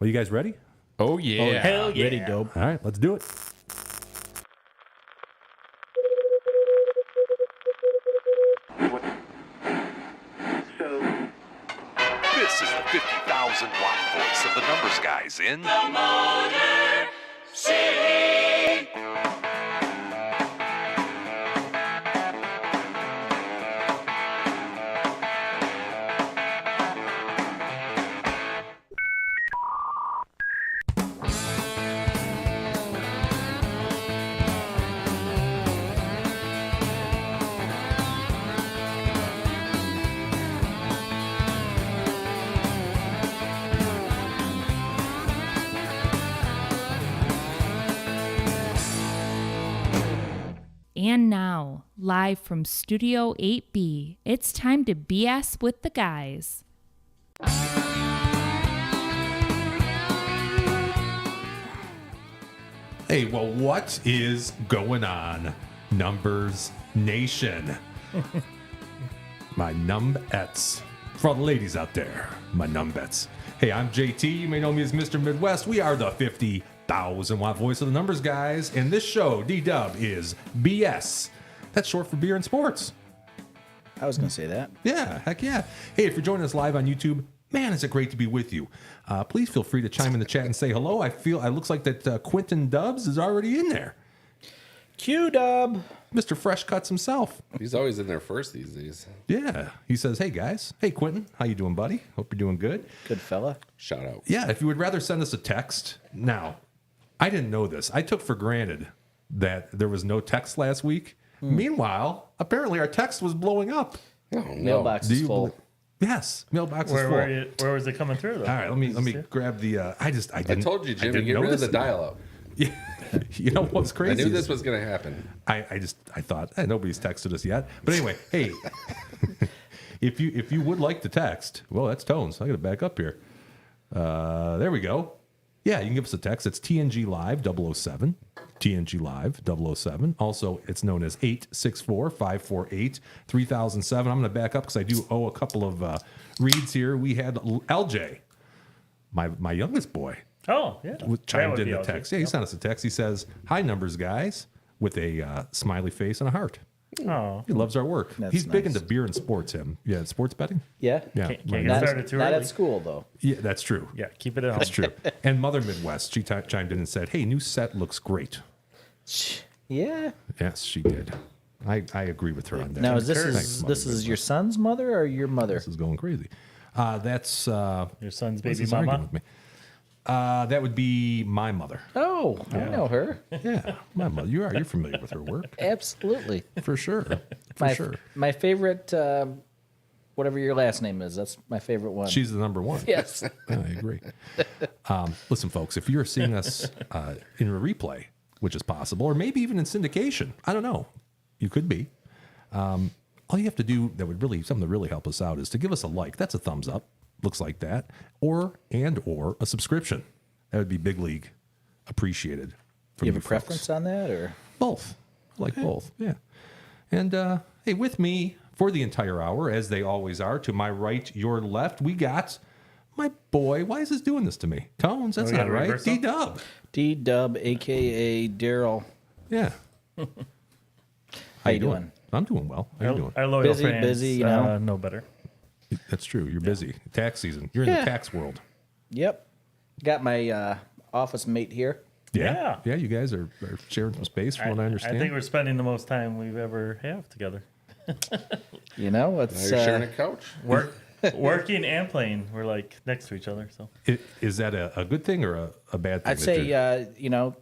Well, you guys ready? Oh, yeah. Oh, hell yeah. Ready, dope. All right, let's do it. This is the 50,000 watt voice of the numbers guys in The Motor City. And now, live from Studio 8B, it's time to BS with the guys. Hey, well, what is going on, Numbers Nation? My numbettes. For all the ladies out there, my numbettes. Hey, I'm JT. You may know me as Mr. Midwest. We are the 50,000 watt voice of the numbers guys. And this show, D-Dub, is BS. That's short for beer and sports. I was going to say that. Yeah, heck yeah. Hey, if you're joining us live on YouTube, man, is it great to be with you. Please feel free to chime in the chat and say hello. It looks like that Quentin Dubs is already in there. Q-Dub. Mr. Fresh Cuts himself. He's always in there first these days. Yeah. He says, hey, guys. Hey, Quentin. How you doing, buddy? Hope you're doing good. Good fella. Shout out. Yeah, if you would rather send us a text. Now, I didn't know this. I took for granted that there was no text last week. Meanwhile, apparently our text was blowing up. Oh, no. Mailbox is full. Yes, mailbox is full. Where was it coming through, though? All right, let me grab the. I told you, Jimmy, get rid of the dial-up. Yeah, you know what's crazy? I knew this was going to happen. I thought nobody's texted us yet. But anyway, hey, if you would like to text, well, that's Tones. I got to back up here. There we go. Yeah, you can give us a text. It's TNG Live 007. TNG Live 007. Also, it's known as 864-548-3007. I'm going to back up because I do owe a couple of reads here. We had LJ, my youngest boy. Oh, yeah. Chimed in the text. Yeah, he sent us a text. He says, hi, numbers guys, with a smiley face and a heart. Oh. He loves our work. That's He's big nice. into beer and sports, him. Yeah, sports betting? Yeah? Yeah. Can't right. get started too Not early. at school, though. Yeah, that's true. Yeah, keep it at home. That's true. And Mother Midwest, she chimed in and said, hey, new set looks great. Yeah. Yes, she did. I agree with her on that. Now, is Thanks, Mother this is your Midwest. son's mother or your mother? This is going crazy. That's Your son's what's baby his argument mama. with me? That would be my mother. Oh, I know her. Yeah, my mother. You're familiar with her work. Absolutely. For sure. For My, sure. my favorite, whatever your last name is, that's my favorite one. She's the number one. Yes. I agree. Listen, folks, if you're seeing us in a replay, which is possible, or maybe even in syndication, I don't know. You could be. All you have to do that would something to really help us out is to give us a like. That's a thumbs up. Looks like that. Or a subscription. That would be big league appreciated. From You have a folks. preference on that, or? Both. I like both. Yeah. And hey, with me for the entire hour, as they always are, to my right, your left, we got my boy. Why is this doing this to me? Tones, that's we not got a right. reversal? D-Dub. D-Dub, a.k.a. Daryl. Yeah. How you doing? I'm doing well. How you doing? Our loyal Busy, fans busy, you know. know better. That's true. You're busy. Tax season. You're in Yeah. the tax world. Yep. Got my office mate here. Yeah. Yeah. You guys are sharing some space from what I understand. I think we're spending the most time we've ever have together. You know, Now it's you're sharing a couch. Working and playing. We're like next to each other. So Is that a good thing or a bad thing? I'd say, you know,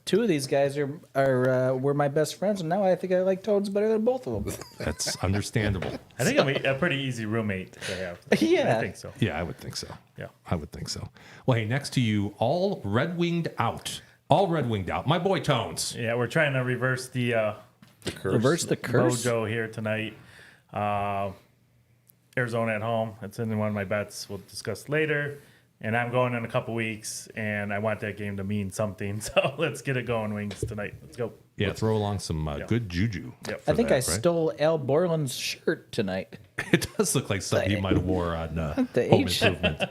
Two of these guys were my best friends, and now I think I like toads better than both of them. That's understandable. I think I'm a pretty easy roommate to have. Yeah. I think so. Yeah, I would think so. Yeah. I would think so. Well, hey, next to you, all red-winged out. All red-winged out. My boy Tones. Yeah, we're trying to reverse the curse. Reverse the curse. mojo here tonight. Arizona at home. It's in one of my bets. We'll discuss later. And I'm going in a couple weeks, and I want that game to mean something. So let's get it going, Wings, tonight. Let's go. Yeah, throw along some good juju. Yep. for I think that, I right? stole Al Borland's shirt tonight. It does look like something he might have wore on The Home H. Improvement.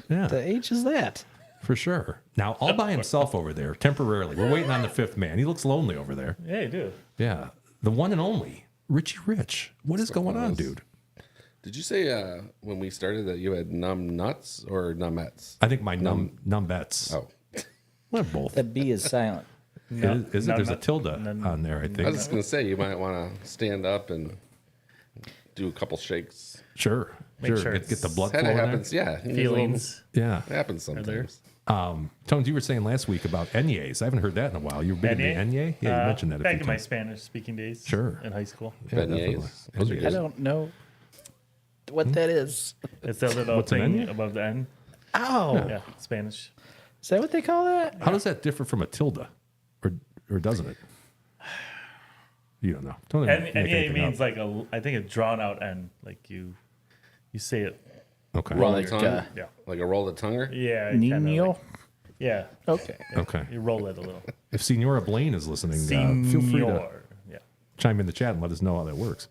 Yeah, The H is that? for sure. Now, all by himself over there, temporarily. We're waiting on the fifth man. He looks lonely over there. Yeah, you do. Yeah, the one and only Richie Rich. What is going on, dude? Did you say when we started that you had numb nuts or numbettes? I think my numb bets. Oh, Well, both. That B is silent. Is it? There's a tilde on there, I I think. was just gonna say you might want to stand up and do a couple shakes. Sure. Make sure Get the it's blood That flowing there. happens. Yeah, you need a little- Feelings. Yeah. It happens sometimes. Tones, you were saying last week about Enyes. I haven't heard that in a while. You were big into Enye? Yeah, you mentioned that a Back few in my times. Spanish speaking days. Sure. In high school. Yeah, Beignets. definitely. Those are Enyes. good. I don't know what that is. It's that little What's an thing onion? above the N. Oh, Yeah, Spanish. is that what they call that? How does that differ from a tilde? Or doesn't it? You don't know. Don't And make yeah, it anything means up. like I think a drawn out N. Like you say it. Okay. Roll Like, the tongue, Yeah. like a roll the tonguer. Yeah. kinda Nino. like- yeah. Okay. Okay. You roll it a little. If Senora Blaine is listening, feel free to Senior. Yeah. chime in the chat and let us know how that works.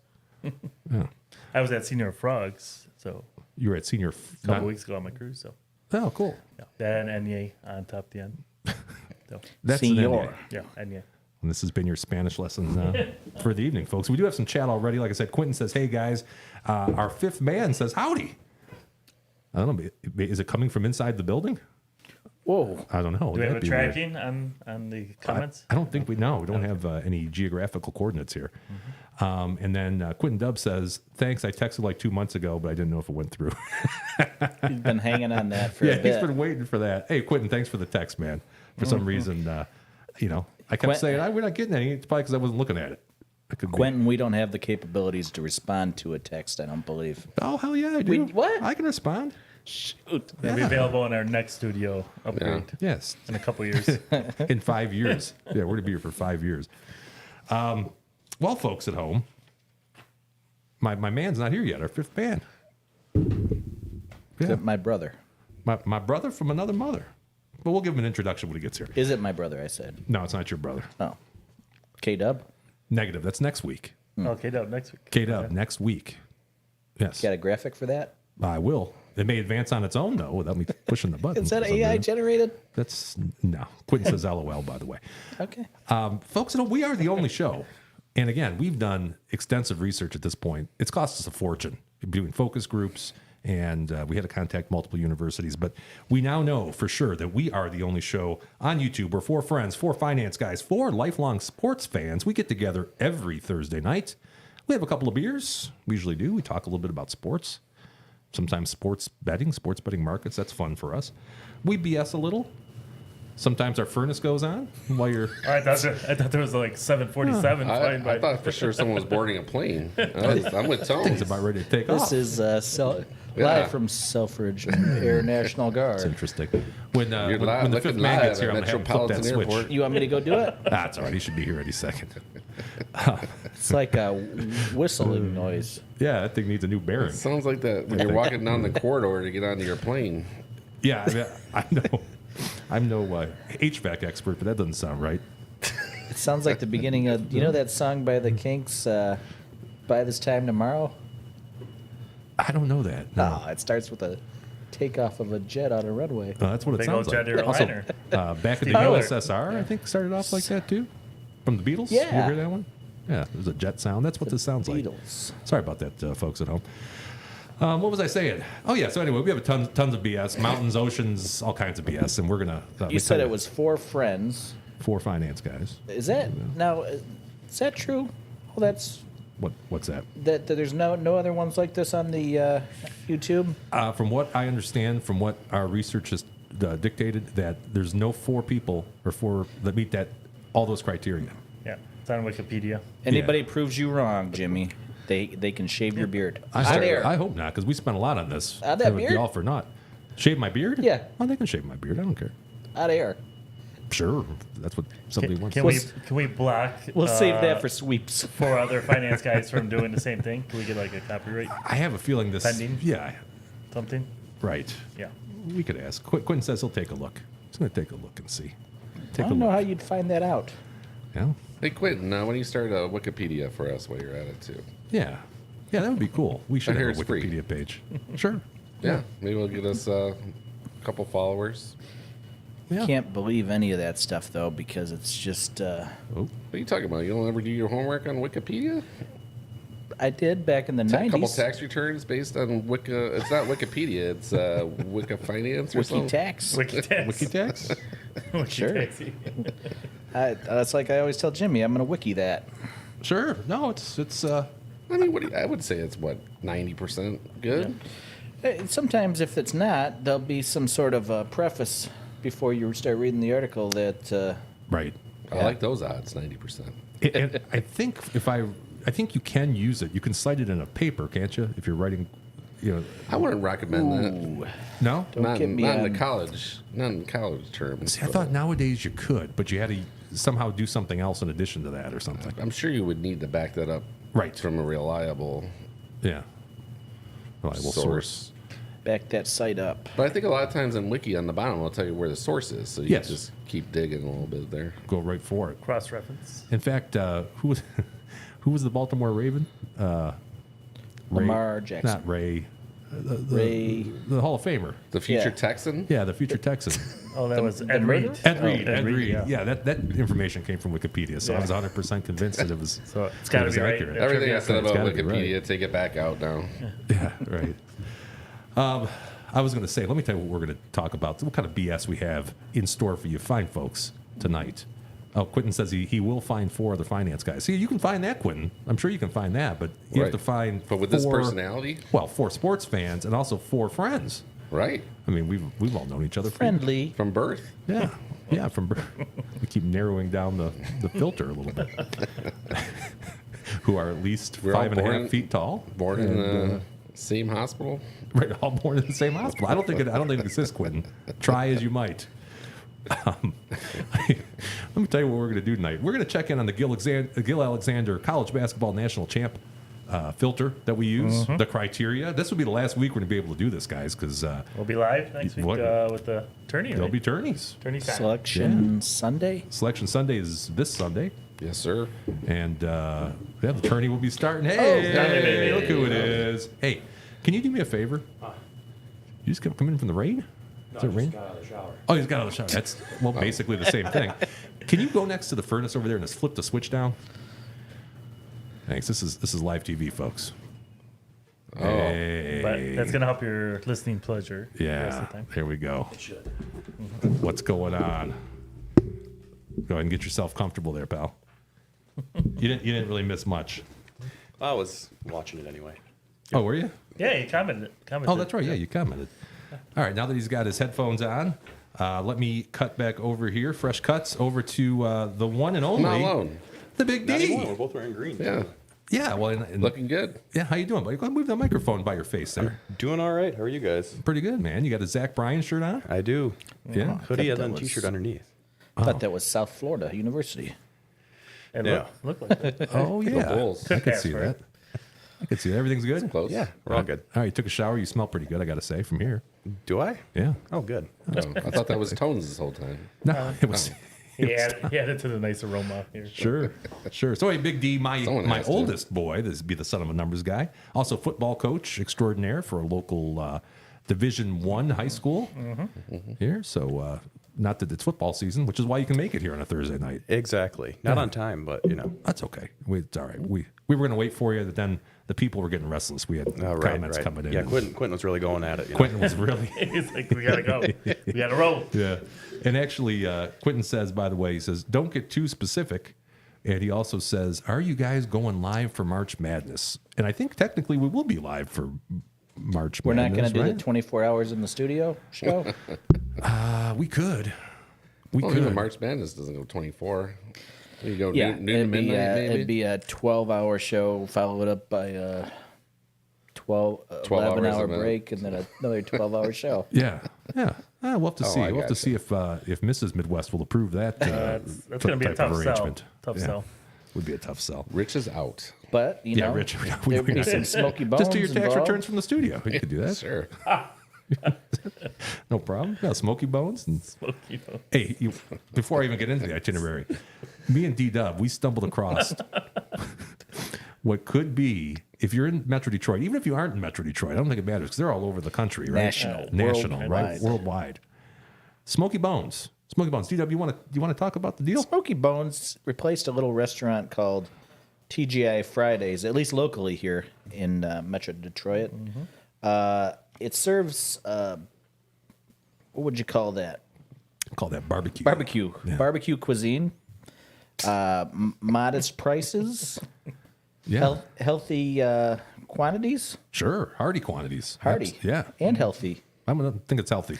I was at Senior Frogs, so You were at senior. a couple weeks ago on my cruise. So Oh, cool. yeah. Then Enye on top of the end. So That's an Senor. Enye. yeah, Enye. And this has been your Spanish lesson for the evening, folks. We do have some chat already. Like I said, Quentin says, hey, guys. Our fifth man says, howdy. I don't know. Is it coming from inside the building? Whoa. I don't know. Do we have a That'd be weird. tracking on the comments? I don't think we know. We don't have any geographical coordinates here. And then Quentin Dub says, thanks. I texted like 2 months ago, but I didn't know if it went through. He's been hanging on that for Yeah, a he's bit. been waiting for that. Hey, Quentin, thanks for the text, man. For some reason, I kept saying, we're not getting any. It's probably because I wasn't looking at it. I could be- Quentin, we don't have the capabilities to respond to a text, I don't believe. Oh, hell yeah, I do. what? I can respond. Shoot. They'll be available in our next studio upgrade Yes. in a couple years. In 5 years. Yeah, we're going to be here for 5 years. Well, folks at home, my man's not here yet, our fifth man. Yeah. My brother. My brother from another mother. But we'll give him an introduction when he gets here. Is it my brother, I said? No, it's not your brother. Oh. K-Dub? Negative. That's next week. Okay, no, next week. K-Dub, next week. Yes. Got a graphic for that? I will. It may advance on its own, though, without me pushing the button. Is that for some AI reason. generated? That's, no. Quentin says LOL, by the way. Okay. Folks, we are the only show. And again, we've done extensive research at this point. It's cost us a fortune doing focus groups, and we had to contact multiple universities. But we now know for sure that we are the only show on YouTube where four friends, four finance guys, four lifelong sports fans, we get together every Thursday night. We have a couple of beers. We usually do. We talk a little bit about sports. Sometimes sports betting markets. That's fun for us. We BS a little. Sometimes our furnace goes on while you're... I thought there was like 747 flying by. I thought for sure someone was boarding a plane. I'm with Tones. Things about ready to take This off. is Yeah. live from Selfridge Air National Guard. It's interesting. When You're the fifth looking man live gets here, at I'm going to have him flip that Metropolitan switch. Airport. You want me to go do it? That's all right. He should be here any second. It's like a whistling noise. Yeah, that thing needs a new bearing. Sounds like that when you're walking down the corridor to get onto your plane. Yeah, I mean, I'm no HVAC expert, but that doesn't sound right. It sounds like the beginning of, you know that song by the Kinks, By This Time Tomorrow? I don't know that. No. Oh, it starts with a takeoff of a jet on a runway. That's what it Big sounds old like. jet Also, airliner. back in the Tyler. USSR, I think started off like that too. From the Beatles. You Yeah. hear that one? Yeah, there's a jet sound. That's what this sounds like. Beatles. Sorry about that, folks at home. What was I saying? Oh yeah. So anyway, we have tons of BS, mountains, oceans, all kinds of BS, and we're gonna. You said it was four friends. four finance guys. Is that now? Is that true? Well, that's What's that? that. There's no other ones like this on the YouTube. From what I understand, from what our research has dictated that there's no 4 people or 4 that meet all those criteria. Yeah, it's on Wikipedia. Anybody proves you wrong, Jimmy, they can shave your beard. On air. I hope not, because we spent a lot on this. That It would be beard? all for naught. Shave my beard? Yeah. Well, they can shave my beard. I don't care. Out of air. Sure, if that's what somebody wants. Can we block? We'll save that for sweeps. 4 other finance guys from doing the same thing. Can we get like a copyright I have a feeling this. Pending? Yeah, something? right. Yeah. We could ask. Quentin says he'll take a look. He's going to take a look and see. Take I a don't know look. how you'd find that out. Yeah. Hey, Quentin, why don't you start a Wikipedia for us while you're at it, too? Yeah. Yeah, that would be cool. We should I hear have a it's free. Wikipedia page. Sure. Yeah, maybe we'll get us a couple followers. Yeah. Can't believe any of that stuff, though, because it's just... Oh. What are you talking about? You don't ever do your homework on Wikipedia? I did back in the A 90s. couple tax returns based on Wicca. It's not Wikipedia. It's Wicca Finance or Wiki something. tax. Wikitax. Wikitax? Sure. Wikitaxi. That's like I always tell Jimmy, I'm going to wiki that. Sure. No, it's I mean, I would say it's, 90% good? Sometimes if it's not, there'll be some sort of a preface before you start reading the article that... right. I like those odds, 90%. I think you can use it. You can cite it in a paper, can't you? If you're writing, I wouldn't recommend that. No? Not get in me on- the college terms. See, I thought nowadays you could, but you had to somehow do something else in addition to that or something. I'm sure you would need to back that up Right. from a reliable Yeah. Reliable source. back that site up. But I think a lot of times in Wiki on the bottom, it'll tell you where the source is. So you Yes. just keep digging a little bit there. Go right for it. Cross reference. In fact, who was the Baltimore Raven? Lamar Jackson. Not Ray. Ray. The Hall of Famer. The future Yeah. Texan? Yeah, the future Texan. Oh, that was the Ed Reed. murderer? Ed Reed. Ed Ed Reed, Reed. yeah. Yeah, that information came from Wikipedia, so I Yeah. was 100% convinced that it was. So it's got to was be right. accurate. Everything I Trivia. said It's about gotta be Wikipedia, right. take it back out now. Yeah, right. I was going to say, let me tell you what we're going to talk about. What kind of BS we have in store for you fine folks tonight. Oh, Quentin says he will find 4 other finance guys. See, you can find that, Quentin. I'm sure you can find that, but you have Right. to find. But with this 4 personality? well, 4 sports fans and also 4 friends. Right. I mean, we've all known each other. Friendly. From birth. Yeah, yeah. We keep narrowing down the filter a little bit. Who are at least We're all 5.5 born- feet tall. Born in the same hospital. Right, all born in the same hospital. I don't think it exists, Quentin. Try as you might. Let me tell you what we're going to do tonight. We're going to check in on the Gill Alexander College Basketball National Champ filter that we use, the criteria. This will be the last week we're going to be able to do this, guys, because We'll be live next week What? with the tourney. there'll Right? be tourneys. Tourney time. Selection Sunday. Selection Sunday is this Sunday. Yes, sir. And the tourney will be starting. Hey, Sunday, baby. look who it is. Hey, can you do me a favor? You just come in from the rain? Is it rain? Got out of the shower. Oh, he's got out of the shower. That's basically the same thing. Can you go next to the furnace over there and just flip the switch down? Thanks. This is live TV, folks. Oh. Hey. But that's going to help your listening pleasure. the rest Yeah. of the time. Here we go. It should. What's going on? Go ahead and get yourself comfortable there, pal. You didn't really miss much. I was watching it anyway. Oh, were you? Yeah, you commented. Oh, that's right. Yeah, you commented. All right, now that he's got his headphones on, let me cut back over here, fresh cuts, over to the one and only, Not alone. the Big Not D. anymore. We're both wearing green. Yeah. Yeah, well, and Looking good. yeah, how you doing, buddy? Go ahead and move the microphone by your face there. Doing all right. How are you guys? Pretty good, man. You got a Zach Bryan shirt on? I do. Yeah. Hoodie Thought and that then was- t-shirt underneath. I thought that was South Florida University. It Yeah. look like that. Oh, yeah. Bulls. I could Pass see for that. I could see that. Everything's good? Close. Yeah, we're all good. All right, you took a shower. You smell pretty good, I got to say, from here. Do I? Yeah. Oh, good. Oh, I thought that was Tones this whole time. No, it was. He added to the nice aroma here. Sure, sure. So, hey, Big D, my Someone has to. oldest boy, this would be the son of a numbers guy, also football coach extraordinaire for a local Division I high school here. So, not that it's football season, which is why you can make it here on a Thursday night. Exactly. Not on time, but you know. That's okay. It's all right. We were going to wait for you, but then the people were getting restless. We had Oh, right, comments right. coming in. Yeah, and Quentin was really going at it. You know? Quentin was really. He's like, we gotta go. We gotta roll. Yeah. And actually, Quentin says, by the way, he says, don't get too specific. And he also says, are you guys going live for March Madness? And I think technically we will be live for March We're not going Madness, to do right? the 24 hours in the studio show. We could. We Well, could. even March Madness doesn't go 24. You go Yeah, noon to midnight, maybe? it'd be a 12-hour show followed up by a 12 11-hour hours of break and then another 12-hour show. Yeah. We'll have to see. I We'll have to gotcha. see if Mrs. Midwest will approve that. That's going to be a type tough of sell. arrangement. Tough Yeah. sell. Would be a tough sell. Rich is out. But, you Yeah, know, Rich. there'd be some smoky bones Just do your tax involved. returns from the studio. You could do that. Sure. No problem. Yeah, smoky bones. And, Smoky bone. hey, before I even get into the itinerary, me and D-Dub, we stumbled across what could be, if you're in Metro Detroit, even if you aren't in Metro Detroit, I don't think it matters because they're all over the country, right? National, right? worldwide. Worldwide. Smoky Bones. Smoky Bones. D-Dub, you want to talk about the deal? Smoky Bones replaced a little restaurant called TGI Fridays, at least locally here in Metro Detroit. It serves, what would you call that? Call that barbecue. Barbecue. Yeah. Barbecue cuisine. Modest prices. Yeah. Healthy quantities. Sure. Hearty quantities. Hearty. Yeah. And healthy. I'm going to think it's healthy.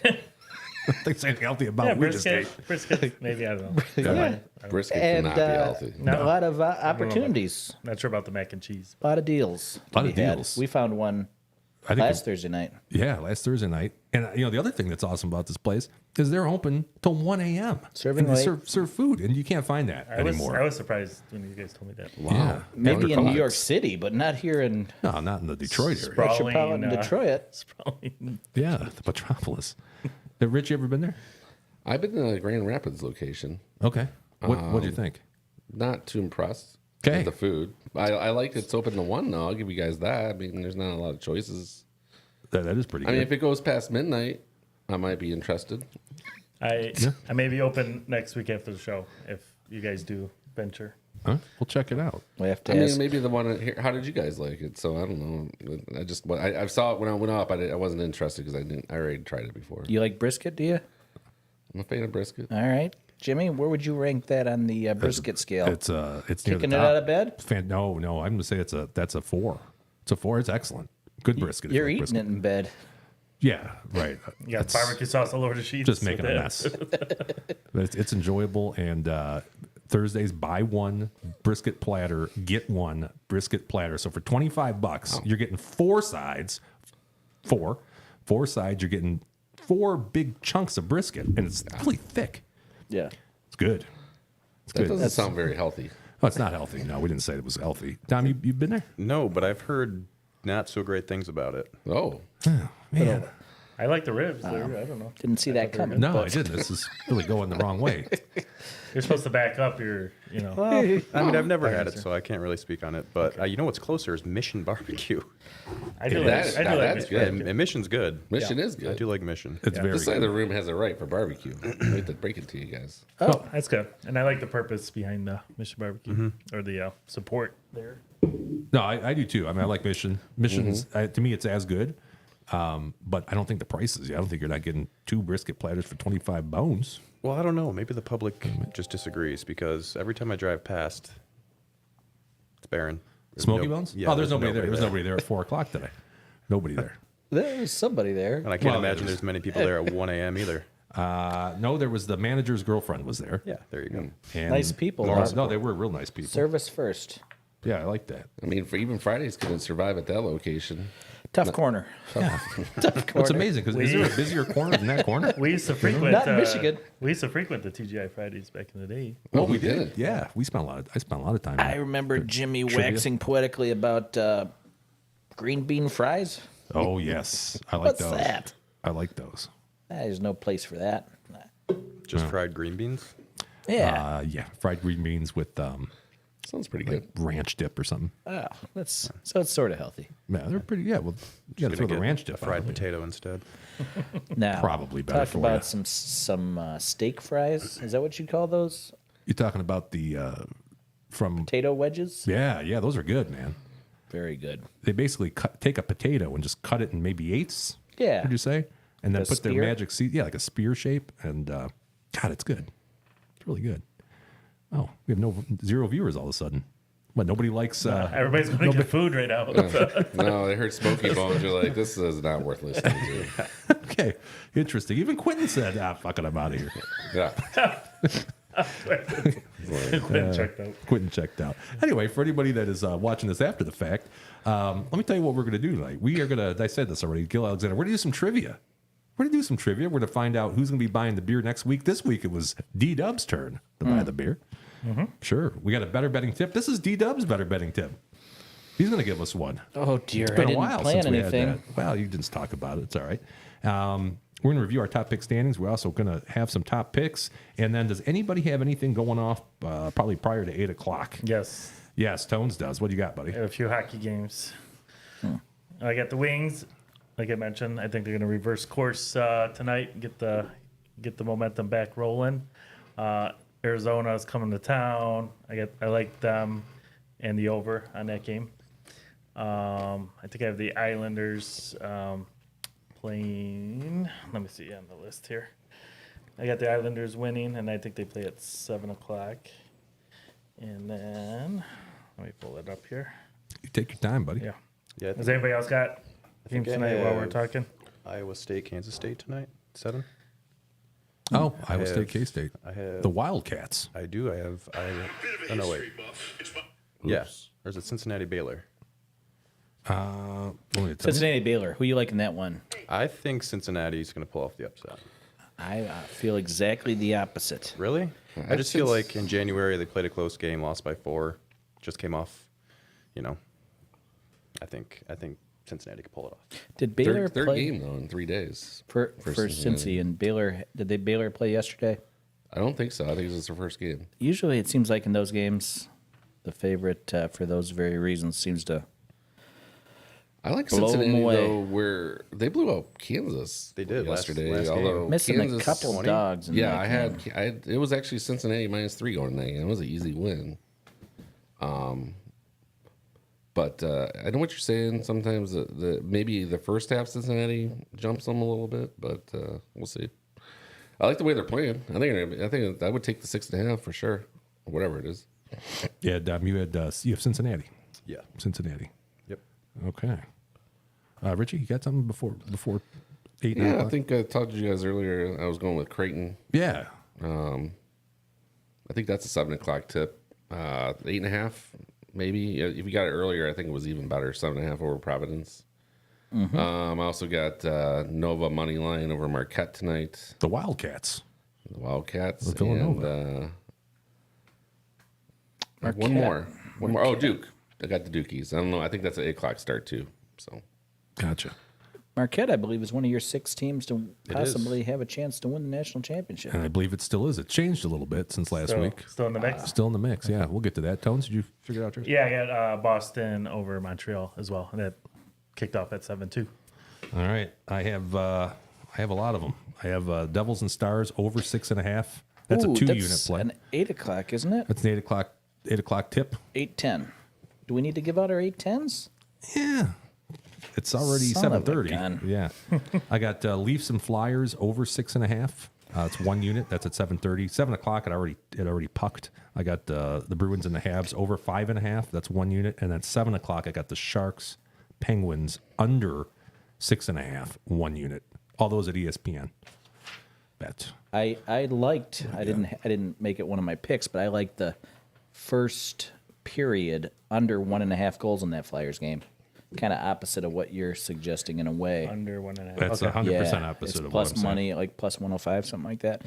I think it's anything healthy about Yeah, what we just ate. brisket, maybe, I don't know. Yeah. Brisket And cannot be healthy. a lot of opportunities. Not sure about the mac and cheese. A lot of deals. to Lot of be had. deals. We found one I think last Thursday night. Yeah, last Thursday night. And the other thing that's awesome about this place is they're open till 1 a.m. Serving and they late. serve food, and you can't find that I anymore. was surprised when you guys told me that. Yeah. Maybe in New York After City, but not here in No, not in the Detroit area. Sprawling, metropolitan Detroit. Sprawling. Yeah, the metropolis. Rich, you ever been there? I've been to the Grand Rapids location. Okay. What'd you think? Not too impressed Okay. with the food. I like it's open to 1 now. I'll give you guys that. I mean, there's not a lot of choices. That is pretty I good. mean, if it goes past midnight, I might be interested. I may be open next week after the show if you guys do venture. Huh? We'll check it out. We have to I ask. mean, maybe the one here. How did you guys like it? So I don't know. I saw it when I went up. I wasn't interested because I already tried it before. You like brisket, do you? I'm a fan of brisket. All right. Jimmy, where would you rank that on the brisket scale? It's near the Kicking it top. out of bed? No. I'm gonna say that's a 4. It's a 4. It's excellent. Good brisket. if You're like eating brisket. it in bed. Yeah, right. You got barbecue sauce all over the sheets. Just making with a that. mess. But it's enjoyable. And Thursdays, buy one brisket platter, get one brisket platter. So for $25, you're getting 4 sides. Four sides. You're getting 4 big chunks of brisket, and it's really thick. Yeah. It's good. It's That good. doesn't sound very healthy. Oh, it's not healthy. No, we didn't say it was healthy. Tom, you've been there? No, but I've heard not so great things about it. Oh, Man. I like the ribs. I don't know. Didn't see that coming. No, I didn't. This is really going the wrong way. You're supposed to back up your, I mean, I've never had it, so I can't really speak on it. But you know what's closer is Mission Barbecue. I do That's like good. brisket. And Mission's good. Mission is I good. do like Mission. It's very This side of good. the room has a right for barbecue. I hate to break it to you guys. Oh, that's good. And I like the purpose behind the Mission Barbecue or the support there. No, I do too. I mean, I like Mission. Mission's, to me, it's as good. But I don't think the prices. I don't think you're not getting 2 brisket platters for 25 bones. Well, I don't know. Maybe the public just disagrees because every time I drive past, it's barren. There's Smoky no- bones? Yeah, Oh, there's nobody there. There's nobody there at 4 o'clock today. Nobody there. There's somebody there. And I can't Well, imagine there's many people there at 1 a.m. either. No, there was the manager's girlfriend was there. Yeah, there you go. And Nice people, No, huh? they were real nice people. Service first. Yeah, I like that. I mean, for even Fridays couldn't survive at that location. Tough corner. Tough corner. It's amazing because is there a busier corner than that corner? We used to frequent. Not in Michigan. We used to frequent the TGI Fridays back in the day. Oh, we did. Yeah, I spent a lot of time. I there. remember Jimmy trivia. waxing poetically about green bean fries. Oh yes, I like What's those. that? I like those. There's no place for that. Just fried green beans. Yeah. Yeah, fried green beans with Sounds pretty good. ranch dip or something. Oh, that's so it's sort of healthy. Yeah, they're pretty. Yeah, well, you got to throw the Gonna get ranch a dip. fried on it. potato instead. Now, Probably better talk for about you. some steak fries. Is that what you call those? You're talking about the from. Potato wedges? Yeah, those are good, man. Very good. They basically take a potato and just cut it in maybe eighths. Yeah. Would you say? And then Like a put their spear? magic seed. Yeah, like a spear shape. And God, it's good. It's really good. Oh, we have 0 viewers all of a sudden. What, nobody likes... Everybody's going to get food right now. No, they heard Smoky Bones. You're like, this is not worth listening to. Okay, interesting. Even Quentin said, fuck it, I'm out of here. Yeah. Quentin checked out. Quentin checked out. Anyway, for anybody that is watching this after the fact, let me tell you what we're going to do tonight. We are going to, I said this already, Gill Alexander, we're going to do some trivia. We're going to do some trivia. We're going to find out who's going to be buying the beer next week. This week it was D-Dub's turn to buy the beer. Mm-hmm. Sure. We got a better betting tip. This is D-Dub's better betting tip. He's going to give us one. Oh, dear. It's been I a while didn't plan since we anything. had that. Well, you didn't talk about it. It's all right. We're going to review our top pick standings. We're also going to have some top picks. And then does anybody have anything going off probably prior to 8 o'clock? Yes. Yes, Tones does. What do you got, buddy? I have a few hockey games. I got the Wings. Like I mentioned, I think they're going to reverse course tonight, get the momentum back rolling. Arizona is coming to town. I like them and the over on that game. I think I have the Islanders playing. Let me see on the list here. I got the Islanders winning, and I think they play at 7 o'clock. And then let me pull it up here. You take your time, buddy. Yeah. Yeah, Has anybody else got think games I tonight while we're have- talking? Iowa State, Kansas State tonight, 7. Oh, Iowa have- State, K-State. I have. The Wildcats. I do. I have. Oh no, wait. Yes. Or is it Cincinnati Baylor? Let me tell you. Cincinnati Baylor. Who you like in that one? I think Cincinnati's going to pull off the upset. I feel exactly the opposite. Really? I just feel like in January they played a close game, lost by 4, just came off. I think Cincinnati could pull it off. Did Baylor Third play game, though, in 3 days. for Cincinnati. Cincy and Baylor? Did Baylor play yesterday? I don't think so. I think it was their first game. Usually, it seems like in those games, the favorite for those very reasons seems to. I like Blow 'em Cincinnati, away. though, where they blew out Kansas. They did yesterday. last game. although Missing Kansas, a couple dogs. In Yeah, that game. it was actually Cincinnati -3 going in that game. It was an easy win. But I know what you're saying. Sometimes maybe the first half Cincinnati jumps them a little bit, but we'll see. I like the way they're playing. I think I would take the 6.5 for sure, or whatever it is. Yeah, you have Cincinnati. Yeah. Cincinnati. Yep. Okay. Richie, you got something before 8? 9 Yeah, I o'clock? think I talked to you guys earlier. I was going with Creighton. Yeah. I think that's a 7 o'clock tip. 8.5, maybe. If you got it earlier, I think it was even better. 7.5 over Providence. Mm-hmm. I also got Nova money line over Marquette tonight. The Wildcats. The Wildcats. The Villanova. And Marquette. one more. Oh, Duke. I got the Dukies. I don't know. I think that's an 8 o'clock start too. So Gotcha. Marquette, I believe, is one of your 6 teams to is. possibly have a chance to win the national championship. And I believe it still is. It changed a little bit since last week. Still in the mix? Still in the mix. Yeah, we'll get to that. Tones, did you figure out yours? Yeah, I got Boston over Montreal as well. And that kicked off at 7-2. All right. I have a lot of them. I have Devils and Stars over 6.5. That's Ooh, a 2-unit that's play. an 8 o'clock, isn't it? That's an 8 o'clock tip. 8:10. Do we need to give out our 8:10s? Yeah. It's already Son of a 7:30. gun. Yeah. I got Leafs and Flyers over 6.5. It's 1 unit. That's at 7:30. 7 o'clock. It already pucked. I got the Bruins and the Habs over 5.5. That's 1 unit. And at 7 o'clock, I got the Sharks, Penguins under 6.5. 1 unit. All those at ESPN. Bet. I didn't make it one of my picks, but I liked the first period under 1.5 goals in that Flyers game. Kind of opposite of what you're suggesting in a way. Under 1.5. That's 100% opposite it's of what plus I'm saying. money, like plus 105, something like that.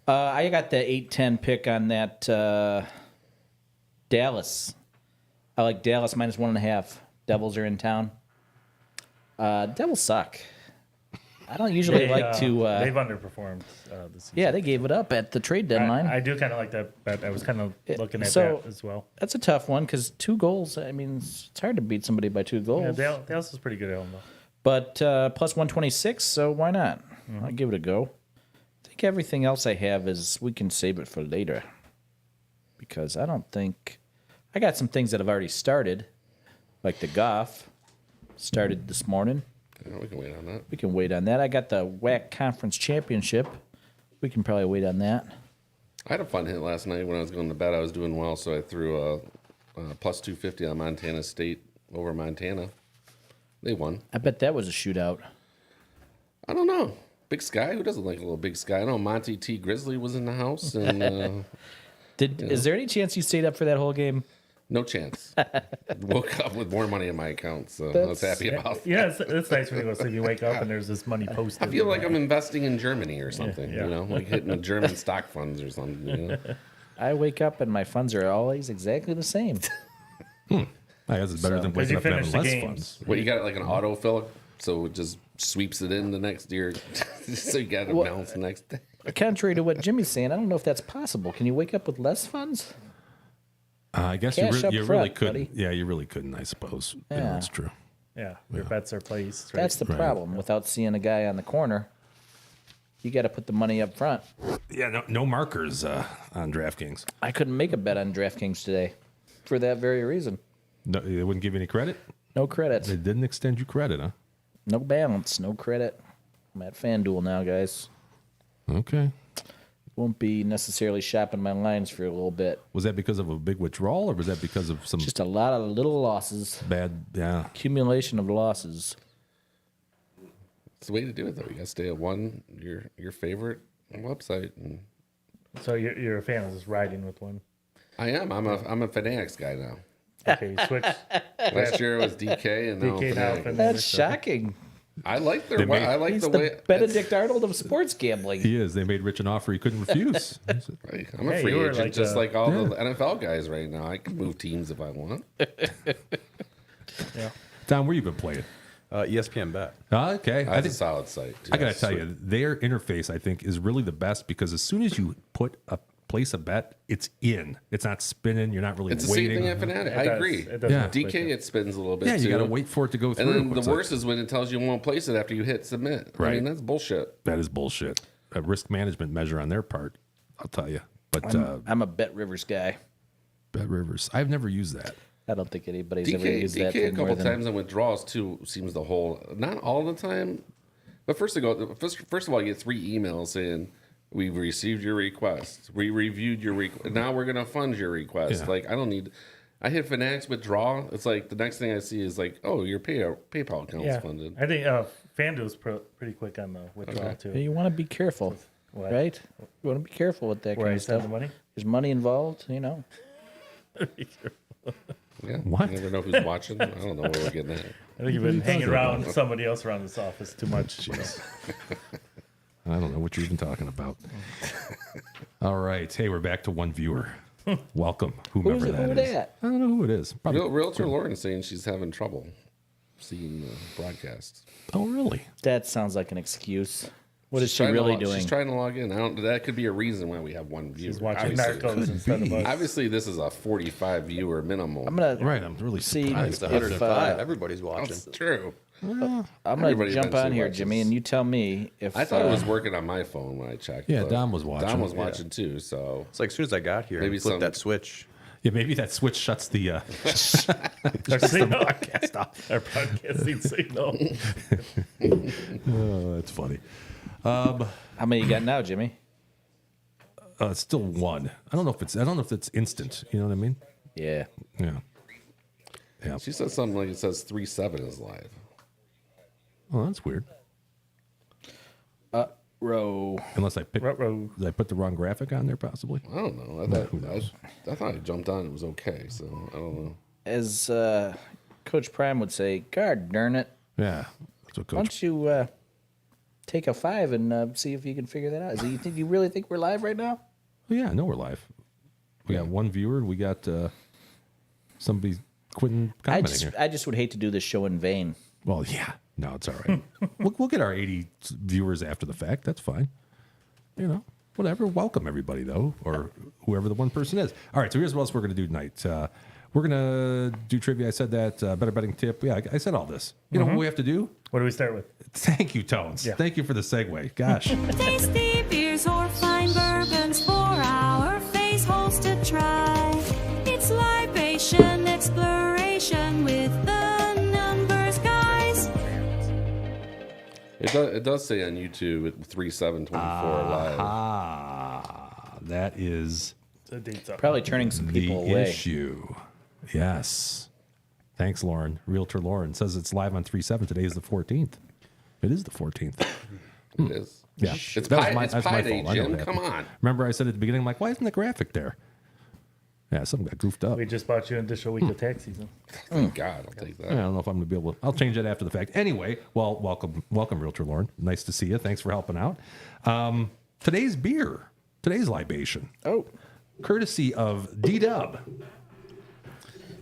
I got the 8-10 pick on that Dallas. I like Dallas minus 1.5. Devils are in town. Devils suck. I don't usually like to. They've underperformed this season. Yeah, they gave it up at the trade deadline. I do kind of like that bet. I was kind of looking at so- that as well. That's a tough one because 2 goals. I mean, it's hard to beat somebody by 2 Yeah, goals. Dallas is pretty good at home, though. But plus 126, so why not? I'll give it a go. I think everything else I have is we can save it for later. Because I don't think. I got some things that have already started, like the golf. Started this morning. yeah, we can wait on that. We can wait on that. I got the WAC Conference Championship. We can probably wait on that. I had a fun hit last night when I was going to bed. I was doing well, so I threw plus 250 on Montana State over Montana. They won. I bet that was a shootout. I don't know. Big Sky? Who doesn't like a little Big Sky? I know Monty T. Grizzly was in the house, and Is there any chance you stayed up for that whole game? no chance. Woke up with more money in my account, so I was happy about that. Yeah, it's nice when you go to sleep. You wake up and there's this money posted. I feel like I'm investing in Germany or something, Yeah. you know, like hitting the German stock funds or something. You know? I wake up and my funds are always exactly the same. I guess it's better than As waking you up and having finish the less games. funds. What, you got like an autofill, so it just sweeps it in the next year, so you got to balance the next day. Contrary to what Jimmy's saying, I don't know if that's possible. Can you wake up with less funds? I guess Cash up you really front, couldn't. buddy. Yeah, you really couldn't, I suppose. Yeah, Yeah. that's true. Yeah, your bets are placed. Right? That's the problem. Without seeing a guy on the corner, you got to put the money up front. Yeah, no markers on DraftKings. I couldn't make a bet on DraftKings today for that very reason. No, they wouldn't give you any credit? No credit. They didn't extend you credit, huh? No balance. No credit. I'm at FanDuel now, guys. Okay. Won't be necessarily shopping my lines for a little bit. Was that because of a big withdrawal, or was that because of some Just a lot of little losses. bad? Yeah. Accumulation of losses. It's the way to do it, though. You got to stay at your favorite website. And So you're a fan of just riding with one. I am. I'm a Fanatics guy now. Okay, you switch. Last year it was DK, and now DK now Fanatics. That's shocking. I like They made- I like He's the the way Benedict Arnold of sports gambling. He is. They made Rich an offer he couldn't refuse. Right. I'm a Hey, free you were agent, like just a- like all the NFL guys right now. I can move teams if I want. Tom, where you been playing? ESPN Bet. Okay. That's a solid site. I gotta tell you, their interface I think is really the best because as soon as you place a bet, it's in. It's not spinning. You're not really It's the waiting. same thing at Fanatic. It I does. agree. It does Yeah. move DK, quicker. it spins a little bit Yeah, you too. gotta wait for it to go through. And then the It's like- worst is when it tells you won't place it after you hit submit. I Right. mean, that's bullshit. That is bullshit. A risk management measure on their part, I'll tell you. But I'm a Bet Rivers guy. Bet Rivers, I've never used that. I don't think anybody's ever used that DK a for more couple than times on withdrawals too seems to hold. Not all the time, but first of all, you get 3 emails saying we've received your request, we reviewed your request, now we're gonna fund your request. Yeah. Like I don't need. I hit Fanatics withdraw. It's like the next thing I see is like, oh, your PayPal account's Yeah, funded. I think FanDuel's pretty quick on the withdrawal Okay. too. You want to be careful, What? right? You want to be careful with that Where kind I of send stuff. the money. There's money involved, you know. Yeah. What? You never know who's watching. I don't know where we're getting at. I think you've been hanging around somebody else around this office too much. I don't know what you're even talking about. All right. Hey, we're back to one viewer. Welcome, whomever Who that is. that? I don't know who it is. Probably. Realtor Lauren's saying she's having trouble seeing the broadcast. Oh, really? That sounds like an excuse. What is She's she trying to really log- doing? She's trying to log in. That could be a reason why we have one viewer. He's watching Obviously- Narcos instead of us. Obviously, this is a 45 viewer minimum. I'm gonna Right. I'm really See, surprised. It's If, 105. uh, Everybody's watching. That's true. I'm gonna Everybody jump on eventually here, watches. Jimmy, and you tell me if I thought it was working on my phone when I checked. Yeah, but Dom was watching. Dom was Yeah. watching too. So It's like as soon as I got here, Maybe maybe flip some- that switch. Yeah, maybe that switch shuts the. Our signal. Our podcasting signal. Oh, that's funny. how many you got now, Jimmy? It's still one. I don't know if it's instant. You know what I mean? Yeah. Yeah. Yeah. she said something like it says 3-7 is live. Oh, that's weird. Row. Unless I picked. Ruh-roh. Did I put the wrong graphic on there? Possibly. I don't know. I thought I jumped on. It was okay. So I don't know. As Coach Prime would say, God darn it. Yeah. That's what Why Coach. don't you take a 5 and see if you can figure that out? You really think we're live right now? Oh, yeah, I know we're live. We got one viewer. And we got somebody quitting commenting here. I just would hate to do this show in vain. Well, yeah. No, it's all right. we'll get our 80 viewers after the fact. That's fine. You know, whatever. Welcome, everybody, though, or whoever the one person is. All right, so here's what else we're going to do tonight. We're going to do trivia. I said that. Better betting tip. Yeah, I said all this. You know what we have to do? What do we start with? Thank you, Tones. Yeah. Thank you for the segue. Gosh. Tasty beers or fine bourbons for our face holes to try. It's libation exploration with the numbers, guys. It does say on YouTube at 3-7-24 live. That is The date's up. Probably turning some the people away. issue. Yes. Thanks, Lauren. Realtor Lauren says it's live on 3/7. Today is the 14th. It is the 14th. It is. Yeah. It's That was pie, my- it's that's pie my day, fault. I know Jim. that. Come on. Remember I said at the beginning, I'm like, why isn't the graphic there? Yeah, something got goofed up. We just bought you an additional week of tax season. Thank God, I'll take I that. don't know if I'm going to be able to. I'll change that after the fact. Anyway, well, welcome, Realtor Lauren. Nice to see you. Thanks for helping out. Today's beer, today's libation, Oh, courtesy of D-Dub.